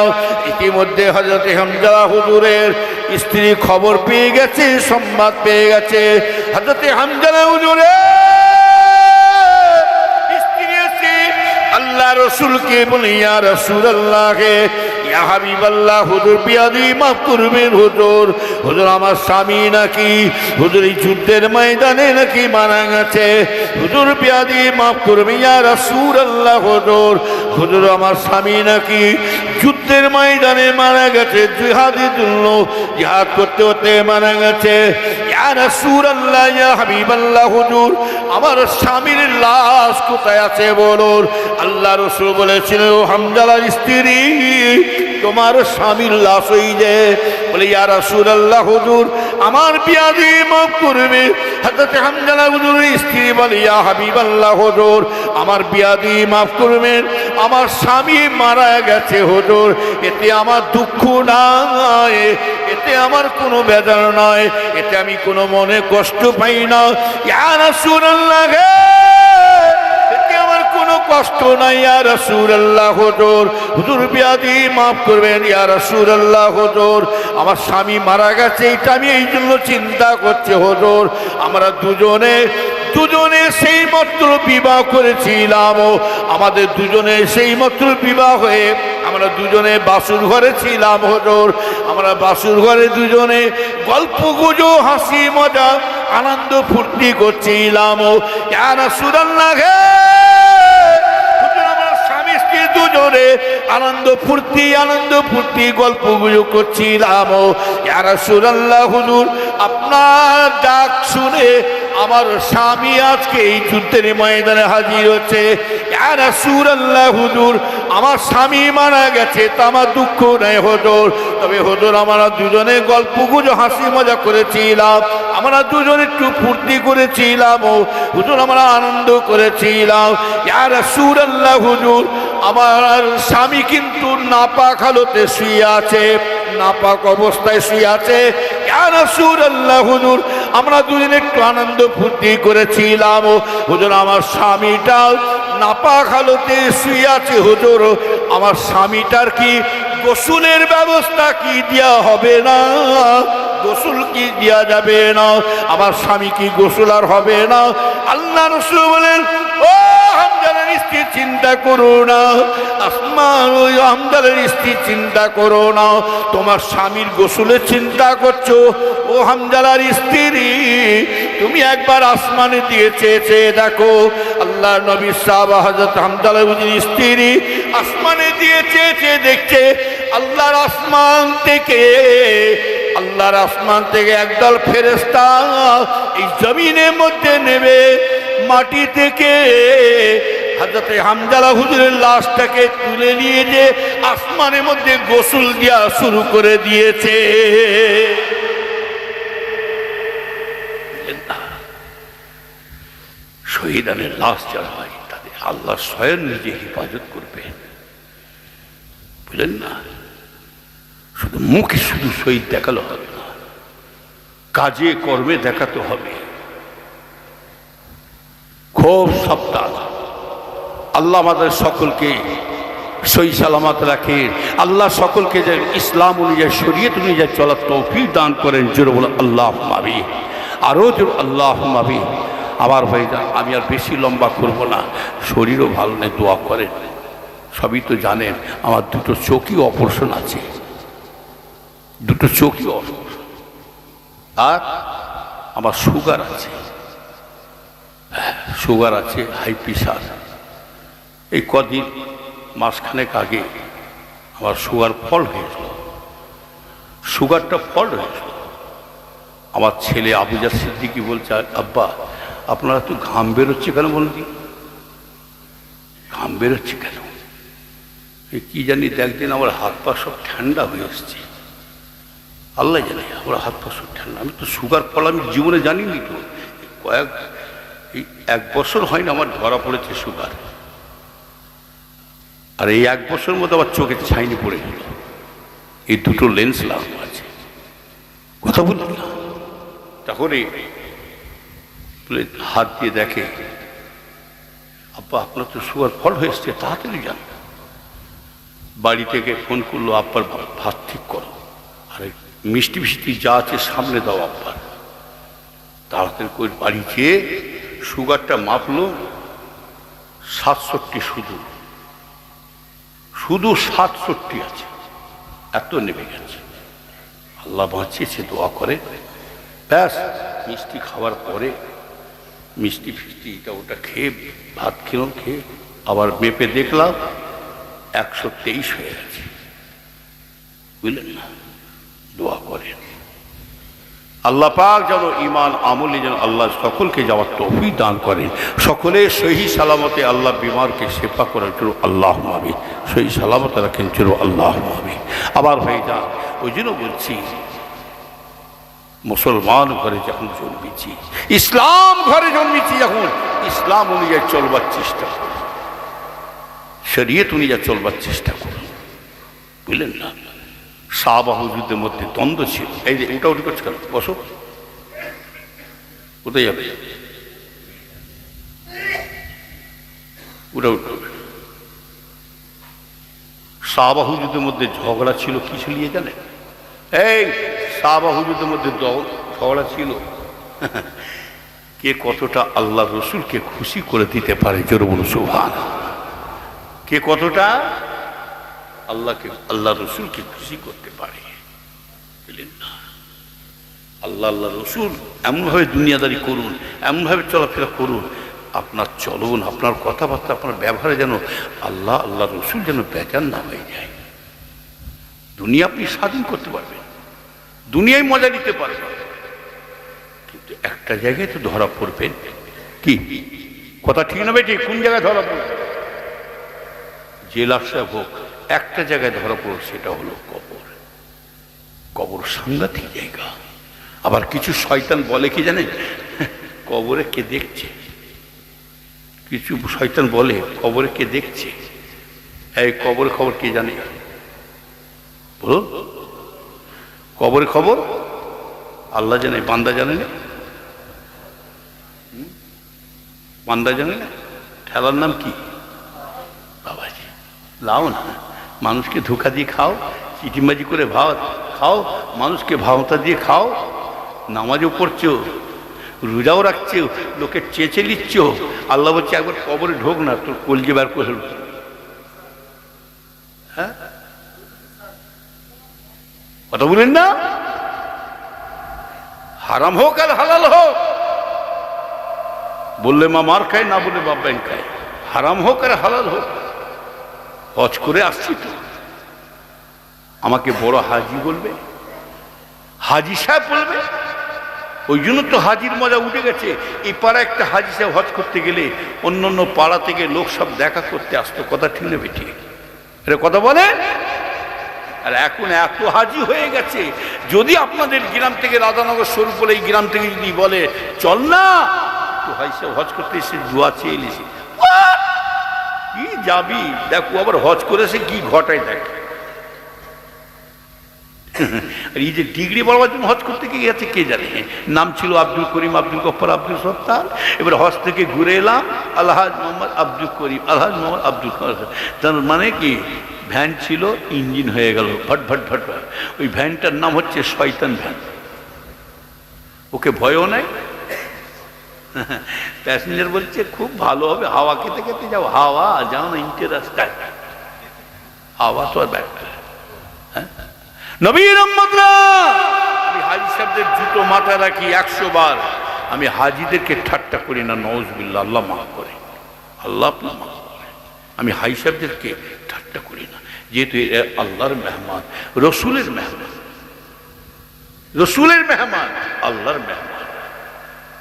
ইতিমধ্যে হযরতে হামজা হুজুরের স্ত্রী খবর পেয়ে গেছে, সংবাদ পেয়ে গেছে। হযরতে হামজা হুজুরের স্ত্রী এসে আল্লাহ রাসূলকে বলে, ইয়া রাসূলুল্লাহ, ইয়া হাবিবাল্লাহ, হুজুর বিয়াদি মাফ করবেন হুজুর, হুজুর আমার স্বামী নাকি হুজুর এই যুদ্ধের ময়দানে নাকি মারা গেছে, হুজুর বিয়াদি মাফ করবেন ইয়া রাসূলুল্লাহ, হুজুর হুজুর আমার স্বামী নাকি যুদ্ধের ময়দানে মারা গেছে, জিহাদের জন্য জিহাদ করতে করতে মারা গেছে। ইয়া রাসূলুল্লাহ, ইয়া হাবিবাল্লাহ, হুজুর আমার স্বামীর লাশ কোথায় আছে বলুন। আল্লাহ রাসূল বলেছিলেন, ও হামজার স্ত্রী, তোমার স্বামীর লাশ ওই যে। বলে ইয়া রাসূলুল্লাহ, হুজুর আমার বিয়াদি মাফ করবে। হযরত হামজালা হুজুরের স্ত্রী বলে ইয়া হাবিবাল্লাহ হুজুর আমার বিয়াদি মাফ করবেন, আমার স্বামী মারা গেছে হুজুর, এতে আমার দুঃখ নাই, এতে আমার কোনো বেজার নয়, এতে আমি কোনো মনে কষ্ট পাই না। ইয়া রাসূলুল্লাহ এতে আমার কোনো কষ্ট নাই ইয়া রাসূলুল্লাহ হুজুর, হুজুর বিয়াদি মাফ করবেন ইয়া রাসূলুল্লাহ হুজুর, আমার স্বামী মারা গেছে এটা আমি এই জন্য চিন্তা করছি হুজুর, আমরা দুজনে সেই মাত্র বিবাহ করেছিলাম, আমাদের দুজনে সেই মাত্র বিবাহ হয়ে আমরা দুজনে বাসুর ঘরে ছিলাম হুজুর, আমরা বাসুর ঘরে দুজনে গল্প গুজব হাসি মজা আনন্দ ফুর্তি করছিলাম। ইয়া রাসূলুল্লাহ দুজনে আনন্দ ফুর্তি গল্প গুজব করছিলাম। ইয়া রাসূলুল্লাহ হুজুর আপনার ডাক শুনে আমার স্বামী আজকে এই যুদ্ধের ময়দানে হাজির হচ্ছে। ইয়া রাসূলুল্লাহ হুজুর আমার স্বামী মারা গেছে তা আমার দুঃখ নেই হুজুর, তবে হুজুর আমরা দুজনে গল্প গুজব হাসি মজা করেছিলাম, আমরা দুজনে একটু ফুর্তি করেছিলাম হুজুর, আমরা আনন্দ করেছিলাম। ইয়া রাসূলুল্লাহ হুজুর আমার স্বামী কিন্তু নাপাক হালতে শুয়ে আছে, নাপাক অবস্থায় শুয়ে আছে। ইয়া রাসূলুল্লাহ হুজুর আমরা দুজনে একটু আনন্দ ফুর্তি করেছিলাম হুজুর, আমার স্বামীটা নাপাক হালতে শুয়ে আছে হুজুর, আমার স্বামীটার কি গোসলের ব্যবস্থা কি দেওয়া হবে না? গোসল কি দেওয়া যাবে না? আমার স্বামী কি গোসল আর হবে না? আল্লাহ রাসূল বলেন ও হামজালার স্ত্রী চিন্তা করো না, আসমান ওই হামজালার স্ত্রী চিন্তা করো না, তোমার স্বামীর গোসলের চিন্তা করছো ও হামজালার স্ত্রী, তুমি একবার আসমানে দিয়ে চেয়ে দেখো। আল্লাহ নবী সাহাবা হযরত হামজালার স্ত্রী আসমানে দিয়ে চেয়ে দেখছে আল্লাহর আসমান থেকে একদল ফেরেশতা এই জমিনের মধ্যে নেমে মাটি থেকে হযরত হামজালা হুজুরের লাশটাকে তুলে নিয়ে যে আসমানের মধ্যে গোসল দেওয়া শুরু করে দিয়েছে। শহীদানের লাশ যারা হয় তাদের আল্লাহ স্বয়ং নিজে হেফাজত করবেন, বুঝলেন না? শুধু মুখে শুধু শহীদ দেখালো হবে না, কাজে কর্মে দেখাতে হবে। খুব সাবধান। আল্লাহ আমাদের সকলকে সহি সালামত রাখে, আল্লাহ সকলকে যে ইসলাম অনুযায়ী শরীয়ত অনুযায়ী চলার তৌফিক দান করেন। জোরে বলো আল্লাহুম্মা আমিন, আরও জোরে আল্লাহুম্মা আমিন। আমার ভাইজান আমি আর বেশি লম্বা করব না, শরীরও ভালো নেই, দোয়া করেন। সবই তো জানেন আমার দুটো চোখই অপারেশন আছে, দুটো চোখই অপারেশন, আর আমার সুগার আছে, সুগার আছে, হাই প্রেশার। এই কদিন মাসখানেক আগে আমার সুগার ফল হয়েছিল, সুগারটা ফল হয়েছিল। আমার ছেলে আবুজার সিদ্দিকী বলছে আব্বা আপনারা তো ঘাম বেরোচ্ছে কেন? বলছি ঘাম বেরোচ্ছে কেন? কি জানি দেখদিন আমার হাত পা সব ঠান্ডা হয়ে এসছে, আল্লাহ জানে আমার হাত পা সব ঠান্ডা। আমি তো সুগার ফল আমি জীবনে জানিনি তো, এই 1 বছর হয় না আমার ধরা পড়েছে সুগার, আর এই 1 বছরের মধ্যে আমার চোখে ছাইনি পড়ে গেল। এই দুটো লেন্স লাগানো আছে, কথা বললাম না। তারপরে হাত দিয়ে দেখে আব্বা আপনার তো সুগার ফল হয়ে এসছে, তাড়াতাড়ি যান। বাড়ি থেকে ফোন করলো আব্বার ভাত ঠিক করো, আর মিষ্টি মিষ্টি যা আছে সামনে দাও আব্বার। তাড়াতাড়ি করে বাড়ি যেয়ে সুগারটা মাপলো 67, শুধু 67 আছে, এত নেমে গেছে। আল্লাহ বাঁচিয়েছে, দোয়া করে। ব্যাস মিষ্টি খাওয়ার পরে মিষ্টি ফিষ্টি এটা ওটা খেয়ে ভাত খেয়ে আবার মেপে দেখলাম 123 হয়ে গেছে, বুঝলেন না? দোয়া করেন আল্লাহ পাক যেন ঈমান আমলে যেন আল্লাহ সকলকে যাওয়ার তৌফিক দান করেন, সকলে সহি সালামতে আল্লাহ বিমারকে সেবা করার জন্য আল্লাহুম্মা আমিন, সহি সালামতে রাখেন জন্য আল্লাহুম্মা আমিন। আবার ভাই যান, ওই জন্য বলছি মুসলমান ঘরে যখন জন্মেছি, ইসলাম ঘরে জন্মেছি যখন, ইসলাম অনুযায়ী চলবার চেষ্টা করুন, শরীয়ত অনুযায়ী চলবার চেষ্টা করুন, বুঝলেন না? সাহাবা হুজুরদের মধ্যে দ্বন্দ্ব ছিল। এই যে ওটা উঠে করছে কেন? বসো, কোথায় যাবে? ওটা উঠবে। সাহাবা হুজুরদের মধ্যে ঝগড়া ছিল কিছু নিয়ে জানেন? এই সাহাবা হুজুরদের মধ্যে ঝগড়া ছিল কে কতটা আল্লাহ রসুলকে খুশি করে দিতে পারে। জোরে বলুন সুবহান। কে কতটা আল্লাহ রসুলকে খুশি করতে পারে, বুঝলেন না? আল্লাহ রসুল এমনভাবে দুনিয়াদারি করুন, এমনভাবে চলাফেরা করুন, আপনার চলন, আপনার কথাবার্তা, আপনার ব্যবহারে যেন আল্লাহ রসুল যেন বেজান না হয়ে যায়। দুনিয়া আপনি স্বাধীন করতে পারবেন, দুনিয়ায় মজা নিতে পারবেন, কিন্তু একটা জায়গায় তো ধরা পড়বেন। কি কথা ঠিক না বেটি? কোন জায়গায় ধরা পড়বে? জেলার সাহেব হোক, একটা জায়গায় ধরা পড়ল, সেটা হলো কবর। কবর সাংঘাতিক জায়গা। আবার কিছু শয়তান বলে কি জানেন? কবরে কে দেখছে? কিছু শয়তান বলে কবরে কে দেখছে? এই কবর খবর কে জানে? বলো, কবরের খবর আল্লাহ জানে, বান্দা জানে না। বান্দা জানে না। ঠেলার নাম কি? বাবাজি লাও না, মানুষকে ধোকা দিয়ে খাও, চিটিমাজি করে ভাত খাও, মানুষকে ভাওতা দিয়ে খাও, নামাজও পড়ছো, রোজাও রাখছো, লোকের চেঁচে নিচ্ছ। আল্লাহ বলছে একবার কবরে ঢোক না, তোর কলজে বার করে। হ্যাঁ, কথা বলেন না? হারাম হোক আর হালাল হোক, বললে মা মার খায়, না বললে বাপ ব্যাংক খায়। হারাম হোক আর হালাল হোক, হজ করে আসছি তো, আমাকে বড় হাজি বলবে, হাজি সাহেব বলবে। ওই জন্য তো হাজির মজা উঠে গেছে। এই পাড়া একটা হাজি সাহেব হজ করতে গেলে অন্য অন্য পাড়া থেকে লোক সব দেখা করতে আসতো। কথা ঠিক না বেটি? এটা কথা বলে। আর এখন এত হাজি হয়ে গেছে, যদি আপনাদের গ্রাম থেকে রাধানগর স্বরূপ বলে এই গ্রাম থেকে যদি বলে চল না তো হাজি সাহেব হজ করতে এসে দোয়া চেয়ে এসে কি যাবি, দেখো আবার হজ করেছে কি ঘটায় দেখ। এই যে ডিগ্রি পাওয়ার জন্য হজ করতে গিয়ে গেছে কে জানে। নাম ছিল আব্দুল করিম, আব্দুল গফ্ফার, আব্দুল সত্তার। এবার হজ থেকে ঘুরে এলাম আলহাজ মোহাম্মদ আব্দুল করিম, আলহাজ মোহাম্মদ আব্দুল করিম। তার মানে কি ভ্যান ছিল, ইঞ্জিন হয়ে গেল ভট ভট ভট ভট। ওই ভ্যানটার নাম হচ্ছে শয়তান ভ্যান। ওকে ভয়ও নাই। প্যাসেঞ্জার বলছে খুব ভালো হবে, হাওয়া খেতে খেতে যাও। হাওয়া যাও না, ইঞ্চে রাস্তায় হাওয়া তো আর ব্যাপার। হ্যাঁ, নবীর উম্মতরা, আমি হাজি সাহেবদের জুতো মাথা রাখি 100 বার। আমি হাজিদেরকে ঠাট্টা করি না, নওয়াজবিল্লাহ, আল্লাহ মাফ করে, আল্লাহ আপনার মাফ করে। আমি হাজি সাহেবদেরকে ঠাট্টা করি না, যেহেতু আল্লাহর মেহমান, রসুলের মেহমান, রসুলের মেহমান, আল্লাহর মেহমান।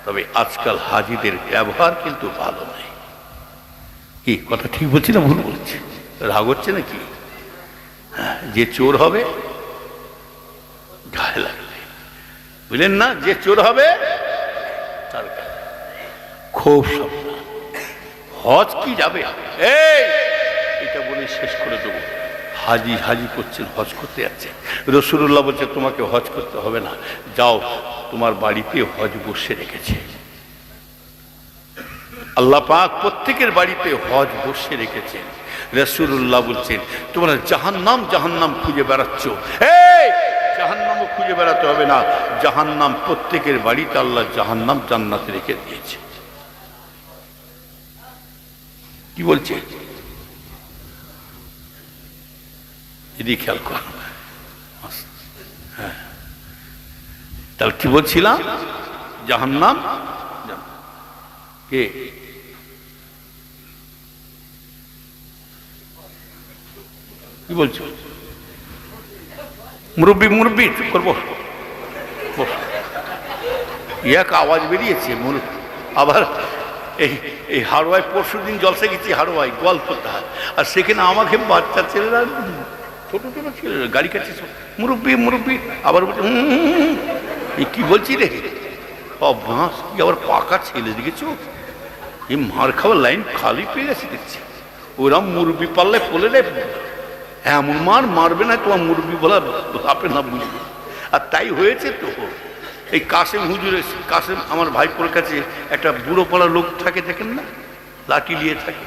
তবে আজকাল হাজিদের ব্যবহার কিন্তু ভালো নাই। কি কথা ঠিক বলছি না ভুল বলছি? রাগ হচ্ছে নাকি? হ্যাঁ, যে চোর হবে গায়ে লাগবে, বুঝলেন না? যে চোর হবে তার খুব সাবধান। হজ কি যাবে, এই এটা বলে শেষ করে দেবো। হাজি হাজি করছেন, হজ করতে যাচ্ছেন। রাসূলুল্লাহ বলছে তোমাকে হজ করতে হবে না, যাও, তোমার বাড়িতে হজ বসে রেখেছে। আল্লাহ পাক প্রত্যেকের বাড়িতে হজ বসে রেখেছেন। রাসূলুল্লাহ বলছেন তোমরা জাহান্নাম জাহান্নাম খুঁজে বেড়াচ্ছ, এই জাহান্নামও খুঁজে বেড়াতে হবে না, জাহান্নাম প্রত্যেকের বাড়িতে আল্লাহ জাহান্নাম জান্নাতে রেখে দিয়েছে। কি বলছে এদিকে খেয়াল কর। হ্যাঁ, তাহলে কি বলছিলাম? জাহান্নাম কে? কি বলছো? মুরব্বী মুরব্বী চুপ করবো, এক আওয়াজ বেরিয়েছে। আবার এই হাড়োয়ায় পরশুদিন জলসা গেছি, হাড়োয়ায় গোয়ালপাড়া, আর সেখানে আমাকে বাচ্চা ছেলেরা, ছোট ছোট ছেলেরা গাড়ি কাটছে, মুরব্বী মুরব্বী, আবার বলছে এই কি বলছি রে, বাঁশ কি আবার পাকা ছেলে দেখেছো, এই মার খাওয়ার লাইন খালি পেয়ে গেছে দেখছি। ওরা মুরব্বি পাল্লে পড়লে রে এমন মার মারবে না, তোমার মুরব্বি বলা আপে না বুঝবে। আর তাই হয়েছে তো। এই কাসেম হুজুরের, কাসেম আমার ভাইপোর কাছে একটা বুড়ো পাড়া লোক থাকে, দেখেন না, লাঠি নিয়ে থাকে।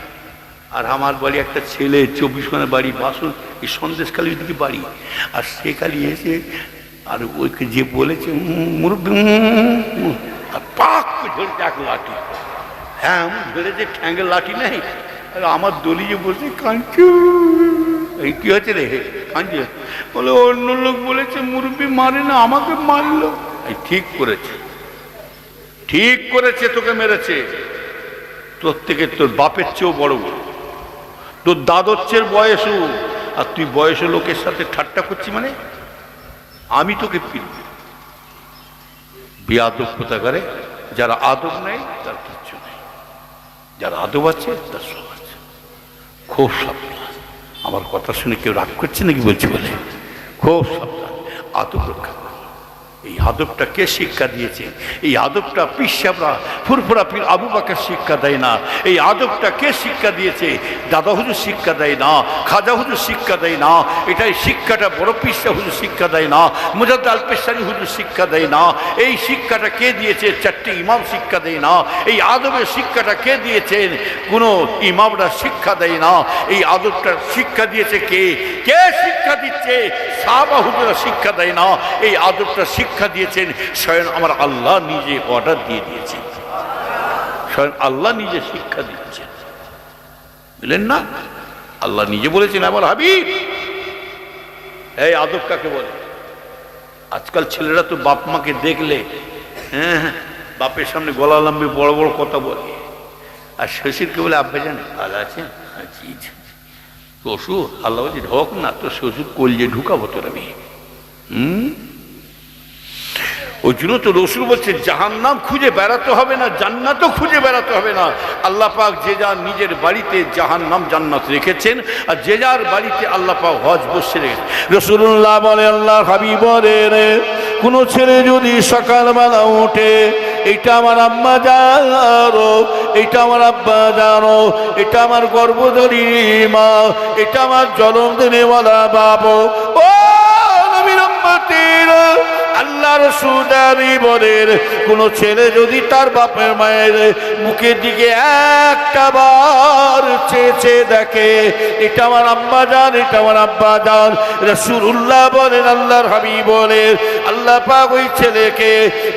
আর আমার বাড়ি একটা ছেলে 24 খানা বাড়ি, বাসন এই সন্দেশখালির দিকে বাড়ি। আর সে খালি এসে আর ওইকে যে বলেছে মুরব্বি, আর পাক ধরেছে এক লাঠি। হ্যাঁ এমন ধরেছে, ঠ্যাঙ্গের লাঠি নেই। আর আমার দলিয়ে বসে কাঁদছে। এই কি হয়েছে রে, কাঁদছে বলে অন্য লোক বলেছে মুরব্বি মারে না, আমাকে মারলো। এই ঠিক করেছে, ঠিক করেছে, তোকে মেরেছে। তোর থেকে তোর বাপের চেয়েও বড় বড়, তোর দাদর চেয়ে বয়সও, আর তুই বয়সের লোকের সাথে ঠাট্টা করছি মানে আমি তোকে পিটব। বেয়াদব কোথাকারে, যারা আদব নেই তার কিচ্ছু নেই, যারা আদব আছে তার সব আছে। খুব সাবধান, আমার কথা শুনে কেউ রাগ করছে নাকি বলছি বলে, খুব সাবধান, আদব রক্ষা করো। এই আদবটা কে শিক্ষা দিয়েছে? এই আদবটা পীর সাহেবরা, ফুরফুরা পীর আবু বকর শিক্ষা দেয় না। এই আদবটা কে শিক্ষা দিয়েছে? দাদা হুজুর শিক্ষা দেয় না, খাজা হুজুর শিক্ষা দেয় না। এটাই শিক্ষাটা বড় পীর সাহেব হুজুর শিক্ষা দেয় না, মুজাদ্দিদ আল পেশানি হুজুর শিক্ষা দেয় না। এই শিক্ষাটা কে দিয়েছে? চারটি ইমাম শিক্ষা দেয় না। এই আদবের শিক্ষাটা কে দিয়েছেন? কোনো ইমামরা শিক্ষা দেয় না। এই আদবটা শিক্ষা দিয়েছে কে? কে শিক্ষা দিচ্ছে? সাহাবা হুজুররা শিক্ষা দেয় না। এই আদবটা শিক্ষা দিয়েছেন স্বয়ং আমার আল্লাহ নিজে, অর্ডার দিয়ে দিয়েছেন। স্বয়ং আল্লাহ নিজে শিক্ষা দিচ্ছেন, বুঝলেন না? আল্লাহ নিজে বলেছেন আমার হাবিব। এই আদব কাকে বলে? আজকাল ছেলেরা তো বাপ মাকে দেখলে হ্যাঁ হ্যাঁ বাপের সামনে গলা লম্বি বড় বড় কথা বলে, আর শ্বশুরকে বলে আব্বা জান ভালো আছেন, শ্বশুর আল্লাহ বলছি ঢোক না, তো শ্বশুর কলজে ঢুকাবো তোর আমি। ওই জন্য তো রসুল বলছে জাহান্নাম খুঁজে বেড়াতে হবে না, জান্নাতও খুঁজে বেড়াতে হবে না। আল্লাহ পাক যে যার নিজের বাড়িতে জাহান্নাম জান্নাত রেখেছেন, আর যে যার বাড়িতে আল্লাহ পাক হজ বসে রেখেছেন। রাসূলুল্লাহ বলে, আল্লাহ হাবিব বলেন, কোনো ছেলে যদি সকালবেলা ওঠে, এটা আমার আম্মা জানো, এটা আমার আব্বা জানো, এটা আমার গর্ভধারী মা, এটা আমার জন্ম দেনেওয়ালা বাপ, ও নবীর উম্মতেরা, আল্লাহ রাসূল বলেন, কোন ছেলে যদি তার বাপের মায়ের মুখের দিকে একটা বার চেয়ে দেখে, এটা আমার আম্মা জান, এটা আমার আব্বা জান, রাসূলুল্লাহ বলেন, আল্লাহর হাবিব বলেন, আল্লাহ পাক ওই ছেলেকে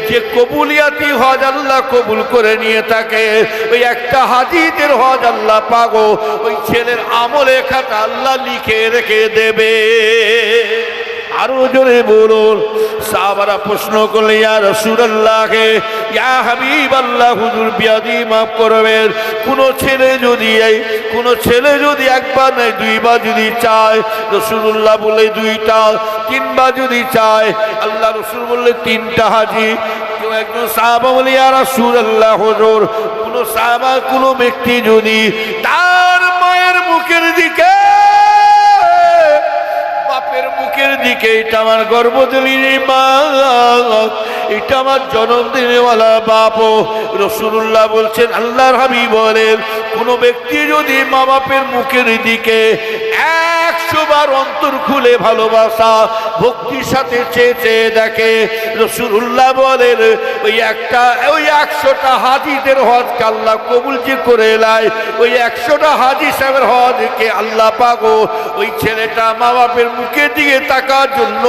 যে কবুলিয়াতি হজ আল্লাহ কবুল করে নিয়ে থাকে, ওই একটা হাজিদের হজ আল্লাহ পাক ওই ছেলের আমলে খাতা আল্লাহ লিখে রেখে দেবে। আরো জোরে বলুন। সাহাবারা প্রশ্ন করলে, ইয়া রাসূলুল্লাহ, ইয়া হাবিবাল্লাহ, হুজুর বিয়াদি মাফ করবেন, কোন ছেলে যদি একবার নয় দুইবার যদি চায়, রাসূলুল্লাহ বলে দুইটা, তিনবার যদি চায়, আল্লাহ রাসূল বললে তিনটা হাজি। কেউ একজন সাহাবা বলে, ইয়া রাসূলুল্লাহ, হুজুর কোন ব্যক্তি যদি তার মায়ের মুখের দিকে, বাপের মুখের দিকে, এটা আমার গর্ভধারী মা, এটা আমার জন্মদিনেওয়ালা বাপ, রাসূলুল্লাহ বলছেন, আল্লাহর হাবিব বলেন, কোন ব্যক্তি যদি মা বাপের মুখের দিকে 100 বার অন্তর খুলে ভালোবাসা ভক্তির সাথে চেয়ে দেখে, রাসূলুল্লাহ বলেন, ওই 100টা হাজিদের হজকে আল্লাহ কবুল যে করে নেয়, ওই 100টা হাজি সাহেবের হজকে আল্লাহ পাক ওই ছেলেটা মা বাপের মুখের দিকে তাকার জন্য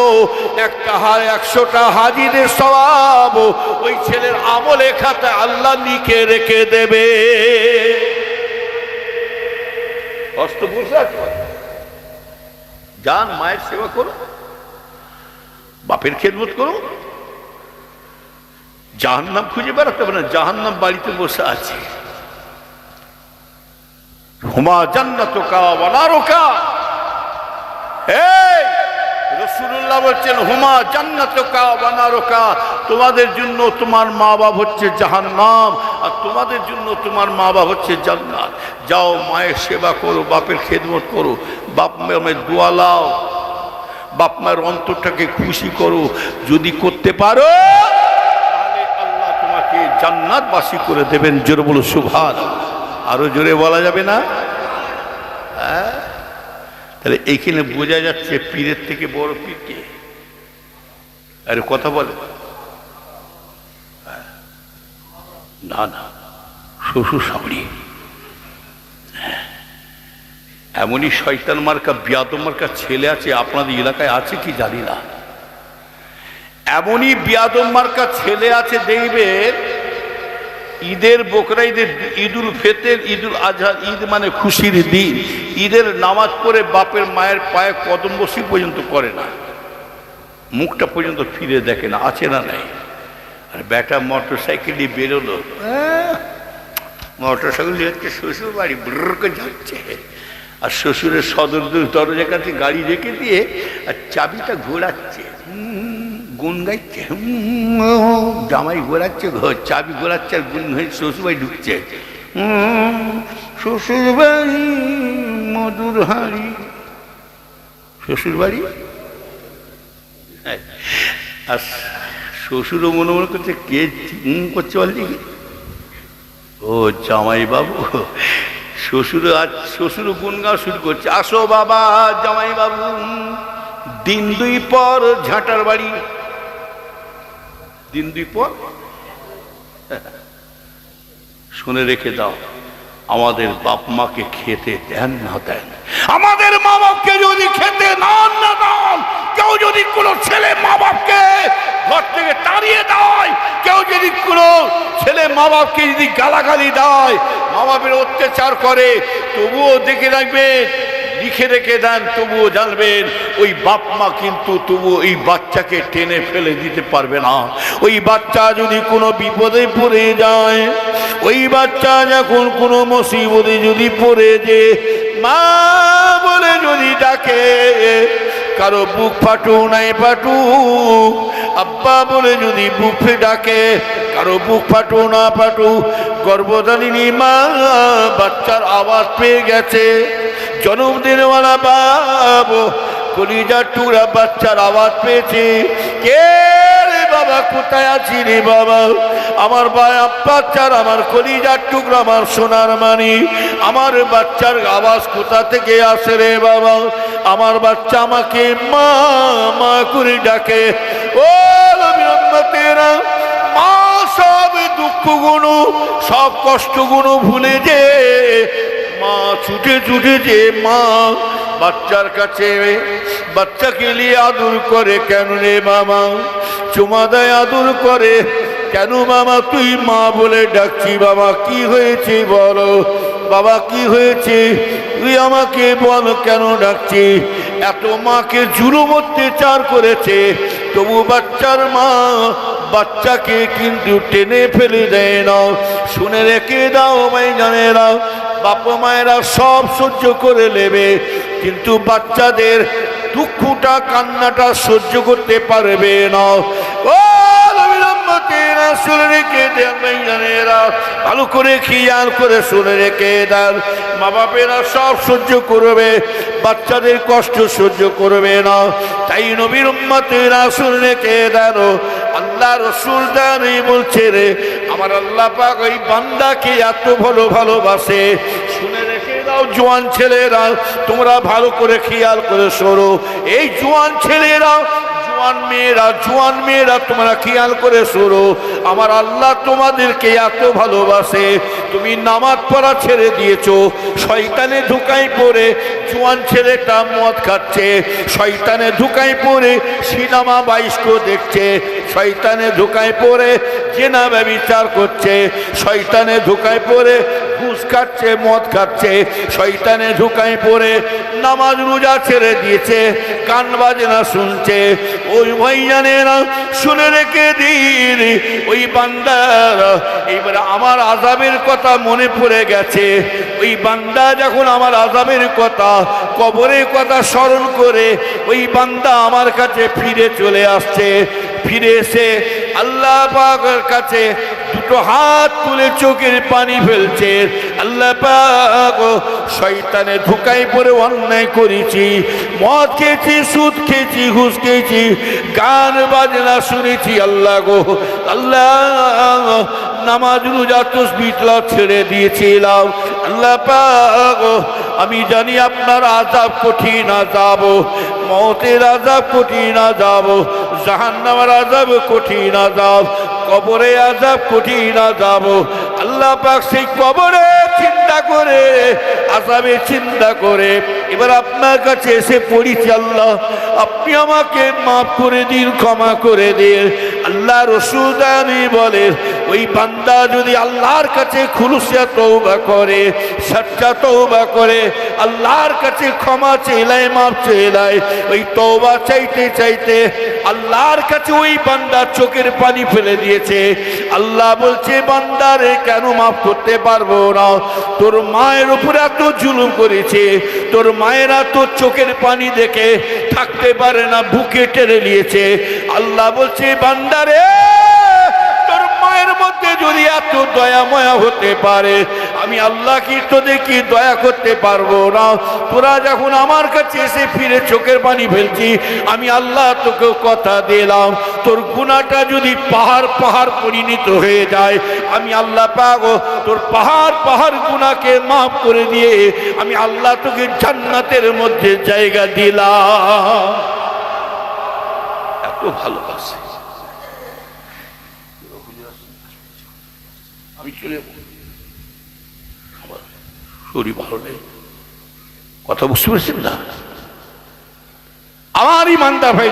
100টা হাজিদের সওয়াব ওই ছেলের আমলে খাতা আল্লাহ লিখে রেখে দেবে। কষ্ট বুঝা, যান মায়ের সেবা করো, বাপের খেদমত করো, জাহান্নাম খুঁজে বেড়াতে হবে না, জাহান্নাম বাড়িতে বসে আছে। হুমা জান্নাতুকা ওয়া নারুকা, এই রাসূলুল্লাহ বলছেন, হুমা জান্নাতুকা ওয়া নারুকা, তোমাদের জন্য তোমার মা বাপ হচ্ছে জাহান্নাম, আর তোমাদের জন্য তোমার মা বাপ হচ্ছে জান্নাত। যাও মায়ের সেবা করো, বাপের খেদমত করো, বাপ মায়ের দোয়া লাও, বাপ মায়ের অন্তরটাকে খুশি করো, যদি করতে পারো তাহলে আল্লাহ তোমাকে জান্নাতবাসী করে দেবেন। জোরে বলো সুবহানাল্লাহ। আরো জোরে বলা যাবে না? হ্যাঁ, তাহলে এইখানে বোঝা যাচ্ছে পীরের থেকে বড় পীর কে? আরে কথা বলে না, না, শ্বশুর শাশুড়ি। এমনই শয়তান মার্কা বিয়াদব মার্কা ছেলে আছে আপনাদের এলাকায়, আছে কি জানি না। এমনই বিয়াদব মার্কা ছেলে আছে দেখবেন, ঈদের বকরা ঈদের, ঈদুল ফিতর, ঈদুল আজহা, ঈদ মানে খুশির দিন, ঈদের নামাজ পড়ে বাপের মায়ের পায়ে কদম বসি পর্যন্ত করে না, মুখটা পর্যন্ত ফিরে দেখে না। আছে না নাই? আর বেটা মোটর সাইকেল নিয়ে বেরোলো, মোটর সাইকেল নিয়ে হচ্ছে শ্বশুর বাড়ি ব্রর করে যাচ্ছে, আর শ্বশুরের সদর দরজার কাছে গাড়ি রেখে দিয়ে আর চাবিটা ঘোরাচ্ছে, গুন গাইছে, জামাই ঘোরাচ্ছে, চাবি ঘোরাচ্ছে আর গুন হয়ে শ্বশুরবাড়ি ঢুকছে। শ্বশুরবাড়ি মধুর হাড়ি, শ্বশুরবাড়ি। আর শ্বশুরও মনে মনে করছে কে করছে বললি, ও জামাই বাবু। শ্বশুরও গুন গাওয়া শুরু করছে, আসো বাবা জামাই বাবু, দিন দুই পর ঝাঁটার বাড়ি, দিন দুই পর। শুনে রেখে দাও, আমাদের বাপ মাকে খেতে দেন না দেন, আমাদের মা বাপকে যদি খেতে না দেন, কেউ যদি কোনো ছেলে মা বাপকে ঘর থেকে তাড়িয়ে দেয়, কেউ যদি কোনো ছেলে মা বাপকে যদি গালাগালি দেয়, মা বাপের অত্যাচার করে, তবুও দেখে রাখবেন, লিখে রেখে দেন, তবুও জানবেন ওই বাপ মা কিন্তু তবুও এই বাচ্চাকে টেনে ফেলে দিতে পারবে না। ওই বাচ্চা যদি কোনো বিপদে পড়ে যায়, ওই বাচ্চা যখন কোনো মুসিবতে যদি পড়ে যে মা বলে যদি ডাকে, কারো বুক ফাটু নাই ফাটু, আব্বা বলে যদি বুকে ডাকে, কারো বুক ফাটু না ফাটু, গর্ভধারিণী মা বাচ্চার আওয়াজ পেয়ে গেছে, জন্মদিনওয়ালা বাবু কলিজার টুকরা বাচ্চার আওয়াজ পেয়েছে, কে রে বাবা, কোথায় আছি রে বাবা, আমার বাচ্চার, আমার কলিজার টুকরা, আমার সোনার মানি, আমার বাচ্চার আওয়াজ কোথা থেকে আসে রে বাবা, আমার বাচ্চা আমাকে মা মা করে ডাকে। ও নবীরা, মা সব দুঃখ গুলো, সব কষ্ট গুলো ভুলে যে মা ছুটে ছুটে যে মা বাচ্চার কাছে বাচ্চাকে নিয়ে আদর করে, কেন রে মামা, চুমা দেয়, আদর করে, কেন মামা তুই মা বলে ডাকছি, বাবা কি হয়েছে বলো, বাবা কি হয়েছে তুই আমাকে বল, কেন ডাকছি। এত মাকে জুলুম অত্যাচার করেছে, তবু বাচ্চার মা বাচ্চাকে কিন্তু টেনে ফেলে দেয় না। শুনে রেখে দাও ভাইজানেরা, বাপ মায়েরা সব সহ্য করে নেবে, কিন্তু বাচ্চাদের দুঃখটা কান্নাটা সহ্য করতে পারবে না। ও শুনে রেখে দেন ভাইজানেরা, ভালো করে খেয়াল করে শুনে রেখে দেন, মা বাপেরা সব সহ্য করবে, বাচ্চাদের কষ্ট সহ্য করবে না। তাই নবীর উম্মতেরা শুনে রেখে দেন, আল্লাহ রসুল দানি বলছে রে, আমার আল্লাহ পাক ওই বান্দাকে এত ভালোবাসে। শুনে রেখে দাও জোয়ান ছেলেরা, তোমরা ভালো করে খেয়াল করে শোনো, এই জোয়ান ছেলেরা, জোয়ান মেয়েরা তোমরা খেয়াল করে শোনো, আমার আল্লাহ তোমাদেরকে এত ভালোবাসে। তুমি নামাজ পড়া ছেড়ে দিয়েছো, শয়তানে ধোঁকায় পড়ে জোয়ান ছেলেটা মদ খাচ্ছে, শয়তানে ধোঁকায় পড়ে সিনেমা বাইস্কো দেখছে, শয়তানে ধোঁকায় পড়ে জেনা ব্যভিচার করছে, শয়তানে ধোঁকায় পড়ে ঘুষ খাচ্ছে, মদ খাচ্ছে, শয়তানে ধোঁকায় পড়ে নামাজ রোজা ছেড়ে দিয়েছে, গান বাজনা শুনছে। ওই ভাইজানেরা শুনে রেখে দিন, ওই বান্দার এইবার আমার আযাবের কথা মনে পড়ে গেছে, ওই বান্দা যখন আমার আযাবের কথা, কবরের কথা স্মরণ করে ওই বান্দা আমার কাছে ফিরে চলে আসছে, ফিরে এসে আল্লাহ পাকের কাছে দুটো হাত তুলে চোখের পানি ফেলছে। আল্লাহ পাক, শয়তানে ধোঁকায় পড়ে অন্যায় করেছি, মদ খেয়েছি, সুদ খেয়েছি, ঘুষ খেয়েছি, গান বাজনা শুনেছি। আল্লাহ গো আল্লাহ, নামাজ রোজা তাসবিহ তেলাওয়াত ছেড়ে দিয়েছিলাম। আল্লাহ পাক, আমি জানি আপনার আযাব কঠিন আযাব, মওতের আযাব কঠিন আযাব, জাহান্নামের আযাব কঠিন আযাব, কবরে আযাব কঠিন আযাব। আল্লাহ পাক সেই কবরে চিন্তা করে, আযাবে চিন্তা করে এবার আপনার কাছে এসে পড়েছি। আল্লাহ আপনি আমাকে মাফ করে দিন, ক্ষমা করে দিন। আল্লাহ রাসূল দানি বলে, ওই বান্দা যদি আল্লাহর কাছে খুলুসিয়া তওবা করে, সচ্চা তওবা করে, আল্লাহর কাছে ক্ষমা চাইলে, মাফ চাইলে, ওই তওবা চাইতে চাইতে আল্লাহর কাছে ওই বান্দা চোখের পানি ফেলে দিয়েছে। আল্লাহ বলছে, বান্দারে কেন মাফ করতে পারবো না? তোর মায়ের উপর এত জুলুম করেছে, তোর মায়েরা তোর চোখের পানি দেখে থাকতে পারে না, বুকে টেনে নিয়েছে। আল্লাহ বলছে, বান্দারে তোর মায়ের মধ্যে যদি এত দয়া ময়া হতে পারে, আমি আল্লাহ কি তোদের কি দয়া করতে পারবো না? তোরা যখন আমার কাছে এসে ফিরে চোখের পানি ফেলছি, আমি আল্লাহ তোকে কথা দিলাম, তোর গুনাহটা যদি পাহাড় পাহাড় পরিণত হয়ে যায়, আমি আল্লাহ পাক তোর পাহাড় পাহাড় গুনাহকে মাফ করে দিয়ে আমি আল্লাহ তোকে জান্নাতের মধ্যে জায়গা দিলাম। এত ভালোবাসে। আমি চলে আমার শরীর ভালো নেই, কথা বুঝতে পারছেন না? আমার ইমানদার ভাই,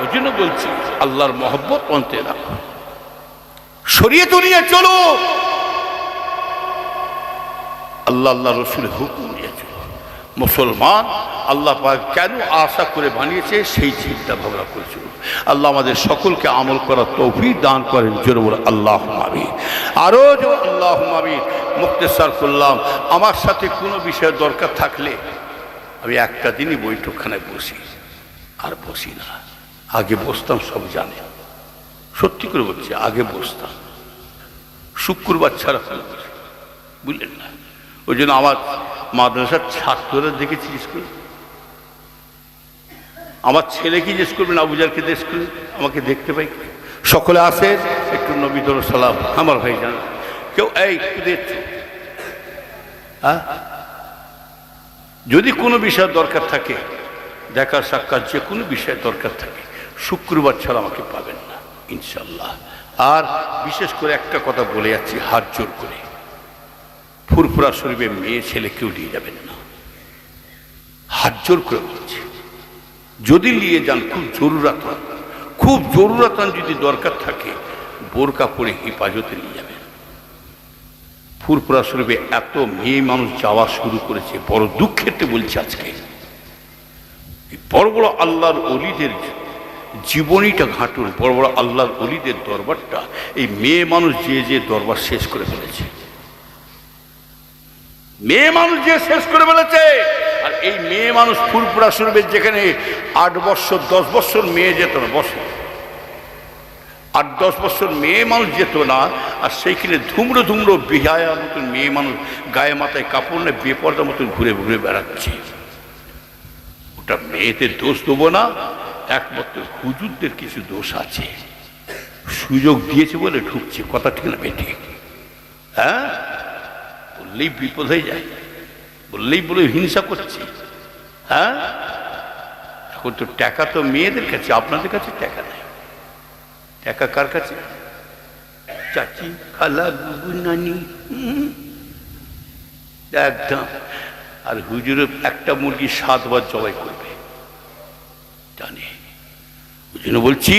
ওই জন্য বলছি আল্লাহর মহব্বত অন্তরে রাখো, শরীয়ত নিয়ে চলো, আল্লাহ আল্লাহ রসুলের হুকুম নিয়ে চলো। মুসলমান আল্লাহ পাক কেন আশা করে বানিয়েছে সেই চিন্তা ভাবনা করেছিল। আল্লাহ আমাদের সকলকে আমল করার তৌফিক দান করেন। জোরে বলে আল্লাহুম্মা আমিন। আরো জোরে আল্লাহুম্মা আমিন। মুক্তেসার করলাম, আমার সাথে কোনো বিষয়ের দরকার থাকলে আমি একটা দিনই বৈঠকখানায় বসি, আর বসি না। আগে বসতাম, সব জানে, সত্যি করে বলছি, আগে বসতাম, শুক্রবার ছাড়া বুঝলেন না। ওই জন্য আমার মাদ্রাসার ছাত্ররা দেখেছি স্কুলে, আমার ছেলেকে জিজ্ঞেস করবেন, আবুজারকে জিজ্ঞেস করবেন, আমাকে দেখতে পাই, সকলে আসে, একটু নবী দরুদ সালাম আমার ভাই জান, কেউ এই একটু দেখছো। হ্যাঁ, যদি কোনো বিষয় দরকার থাকে, দেখা সাক্ষাৎ যে কোনো বিষয় দরকার থাকে, শুক্রবার ছাড়া আমাকে পাবেন না ইনশাল্লাহ। আর বিশেষ করে একটা কথা বলে যাচ্ছি হাত জোর করে, ফুরফুরা শরীফে মেয়ে ছেলে কেউ নিয়ে যাবেন না, হাত জোর করে বলছি। যদি নিয়ে যান খুব জরুরত, খুব জরুরত যদি দরকার থাকে, বোরকা পরে হেফাজতে নিয়ে যাবেন। ফুরফুরা শরীফে এত মেয়ে মানুষ যাওয়া শুরু করেছে, বড় দুঃখেতে বলছে আজকে। বড় বড় আল্লাহর ওলিদের জীবনীটা ঘাঁটুন, বড় বড় আল্লাহর ওলিদের দরবারটা এই মেয়ে মানুষ যে যে দরবার শেষ করে ফেলেছে, মেয়ে মানুষ যে শেষ করে ফেলেছে। আর এই মেয়ে মানুষ ফুরফুরা শরীফের যেখানে 8 বছর 10 বছর মেয়ে যেত না, বসে 8-10 বছর মেয়ে মানুষ যেত না, আর সেইখানে ধুমরো ধুমরো বিহায়ার মতন মেয়ে মানুষ গায়ে মাথায় কাপড় নেই, বেপর্দার মতন ঘুরে ঘুরে বেড়াচ্ছে। ওটা মেয়েদের দোষ দেবো না, একমাত্র হুজুরদের কিছু দোষ আছে, সুযোগ দিয়েছে বলে ঢুকছে, কথা ঠিক না বেঠে? হ্যাঁ, বললেই বিপদ হয়ে যায়, বললেই বলে হিংসা করছে। হ্যাঁ, এখন তো টাকা তো মেয়েদের কাছে, আপনাদের কাছে টাকা নেই। টাকা কার কাছে? চাচি, খালা, বুবু, নানি, একদম। আর হুজুর একটা মুরগি 7 বার জবাই করবে, জানে। ওই জন্য বলছি,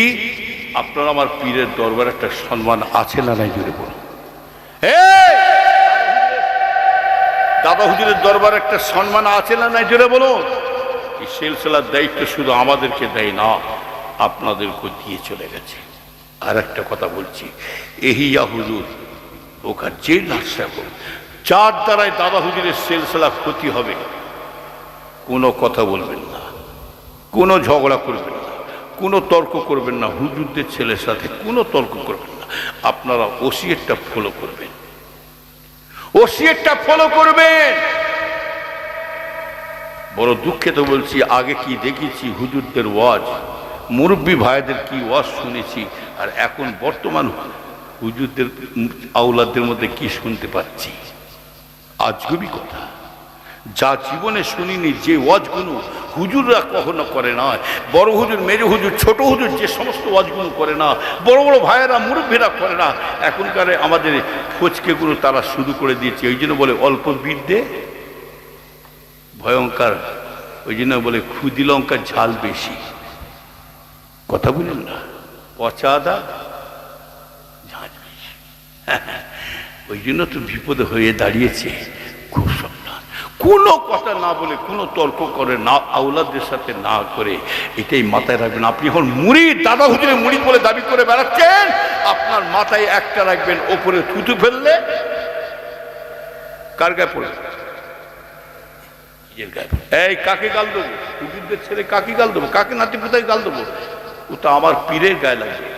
আপনার আমার পীরের দরবার একটা সম্মান আছে না নাই? জুড়ে বলুন। দাদা হুজুরের দরবার একটা সম্মান আছে না নাই? জোরে বলুন। এই সিলসিলার দায়িত্ব শুধু আমাদেরকে দেয় না, আপনাদেরকে দিয়ে চলে গেছে। আর একটা কথা বলছি, এহিয়া হুজুর ওখান যে নাশা হোক, যার দ্বারাই দাদা হুজুরের সিলসিলা ক্ষতি হবে, কোনো কথা বলবেন না, কোনো ঝগড়া করবেন না, কোনো তর্ক করবেন না, হুজুরদের ছেলের সাথে কোনো তর্ক করবেন না। আপনারা ওসিয়তটা ফলো করবেন, ওসিয়তটা ফলো করবেন। বড় দুঃখে তো বলছি, আগে কি দেখেছি হুজুরদের ওয়াজ, মুরব্বী ভাইদের কি ওয়াজ শুনেছি, আর এখন বর্তমান হুজুরদের আওলাদদের মধ্যে কি শুনতে পাচ্ছি। আজগুবি কথা, যা জীবনে শুনিনি যে ওয়াজগুলো হুজুররা কখনো করে না, বড় হুজুর, মেজ হুজুর, ছোট হুজুর যে সমস্ত ওয়াজগুলো করে না, বড় বড় ভাইয়েরা মুরব্বীরা করে না, এখনকার আমাদের ফচকেগুলো তারা শুরু করে দিয়েছে। ওই জন্য বলে অল্প বিদ্যে ভয়ঙ্কর, ওই জন্য বলে ক্ষুদি লঙ্কার ঝাল বেশি। কথা বলেন না, পচা আদা ঝাল বেশি। ওই জন্য তো বিপদ হয়ে দাঁড়িয়েছে। খুব সাবধান, কোনো কথা না বলে, কোনো তর্ক করে না, আওলাদের সাথে না করে, এটাই মাথায় রাখবেন। আপনি এখন মুড়িদ, দাদা হুজুরের মুড়িদ বলে দাবি করে বেড়াচ্ছেন, আপনার মাথায় একটা রাখবেন, ওপরে থুতু ফেললে কার গায়ে পড়বে? এই কাকে গাল দেবো? হুজুরদের ছেলে কাকে গাল দেবো? কাকে নাতি পুতায় গাল দেবো? ওটা আমার পীরের গায়ে লাগবে।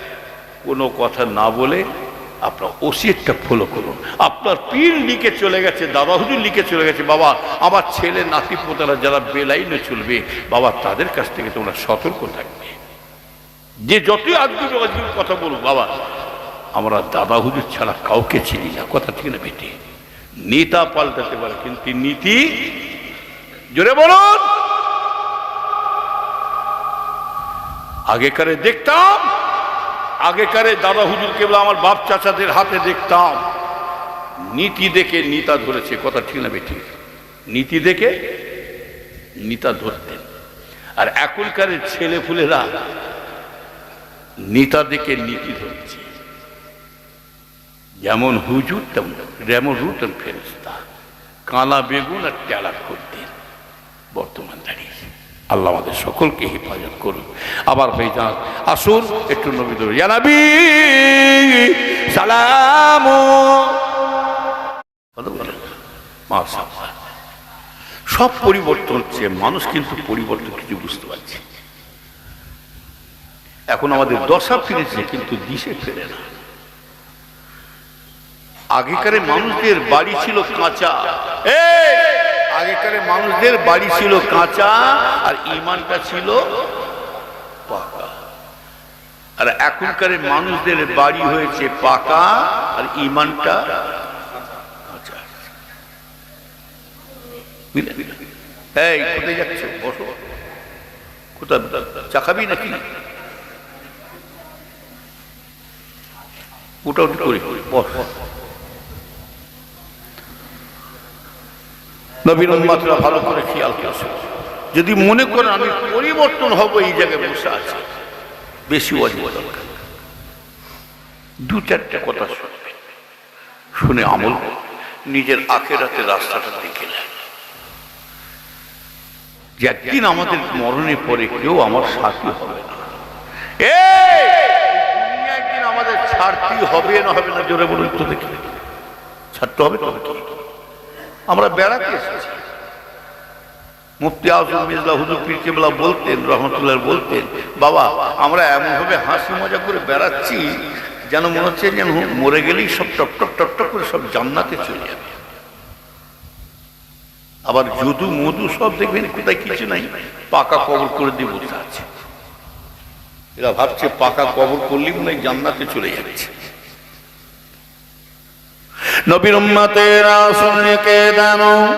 কোনো কথা না বলে আপনার ওসিয়তটা ফলো করুন। আপনার পীর লিখে চলে গেছে, দাদা হুজুর লিখে চলে গেছে, বাবা আমার ছেলে নাতি পোতারা যারা বেলাইনে চলবে, বাবা তাদের কাছ থেকে তোমরা সতর্ক থাকবে। যে যতই আজগুবি আজগুবি কথা বলুক, বাবা আমরা দাদা হুজুর ছাড়া কাউকে চিনি না। কথা ঠিক না বেটি? নেতা পাল্টাতে পারে কিন্তু নীতি, জোরে বলুন। আগেকারে দেখতাম, আগেকারে দাদা হুজুর কেবল আমার বাপ চাচাদের হাতে দেখতাম, নীতি দেখে নেতা ধরেছে। কথা ঠিক না বেটি? নীতি দেখে নেতা ধরতেন। আর এখনকার ছেলে ফুলেরা নেতা দেখে নীতি ধরছে। যেমন হুজুর তেমন, যেমন রুতন ফেরেশতা, কালা বেগুন আর টেলা করতেন। বর্তমান দাঁড়িয়ে আল্লাহ আমাদের সকলকে হেফাজত করুন। আবার হয়ে যান, আসুন একটু নবী দরুদ, ইয়া নবী সালাম। সব পরিবর্তন হচ্ছে, মানুষ কিন্তু পরিবর্তন কিছু বুঝতে পারছে। এখন আমাদের দশা ফিরেছে কিন্তু দিশে ফেরে না। আগেকারে মানুষদের বাড়ি ছিল কাঁচা, আগেকার মানুষদের বাড়ি ছিল কাঁচা আর ইমানটা ছিল পাকা। আর এখনকার মানুষদের বাড়ি হয়েছে পাকা আর ইমানটা কাঁচা। এই কোথায় যাচ্ছ? বসো। কোথায় চা খাবি নাকি? ওটা ওটা করি, বস। নবীর উম্মতরা ভালো করে খেয়াল করছে, যদি মনে করেন আমি পরিবর্তন হব, এই জায়গায় বসে আছে, বেশি ওয়াজিব দরকার। দু চারটা কথা শুনবেন, শুনে আমল করবেন, নিজের আখেরাতের রাস্তাটা দেখে নেন। যে একদিন আমাদের মরণে পরে কেউ আমার সাথী হবে না, একদিন আমাদের ছাড়তে হবে না, হবে না? জোরে বলুন তো দেখি, ছাড়তে হবে তবে কি? আমরা বেড়াতে এসেছি। মুফতি আজম মির্জা হুজুর পীর কেবলা বলতেন, রহমতুল্লাহ বলতেন, বাবা আমরা এমন ভাবে হাসি মজা করে বেড়াচ্ছি যেন মনে হচ্ছে যেন মরে গেলেই সব টকটক টকটক করে সব জান্নাতে চলে যাবে। আবার যদু মধু সব দেখবেন কোথায় কিছু নাই, পাকা কবর করে দিয়ে বসে আছে। এরা ভাবছে পাকা কবর করলেই মনে হয় জান্নাতে চলে যাচ্ছে। নবীর উম্মতেরা শুনে কে জানো?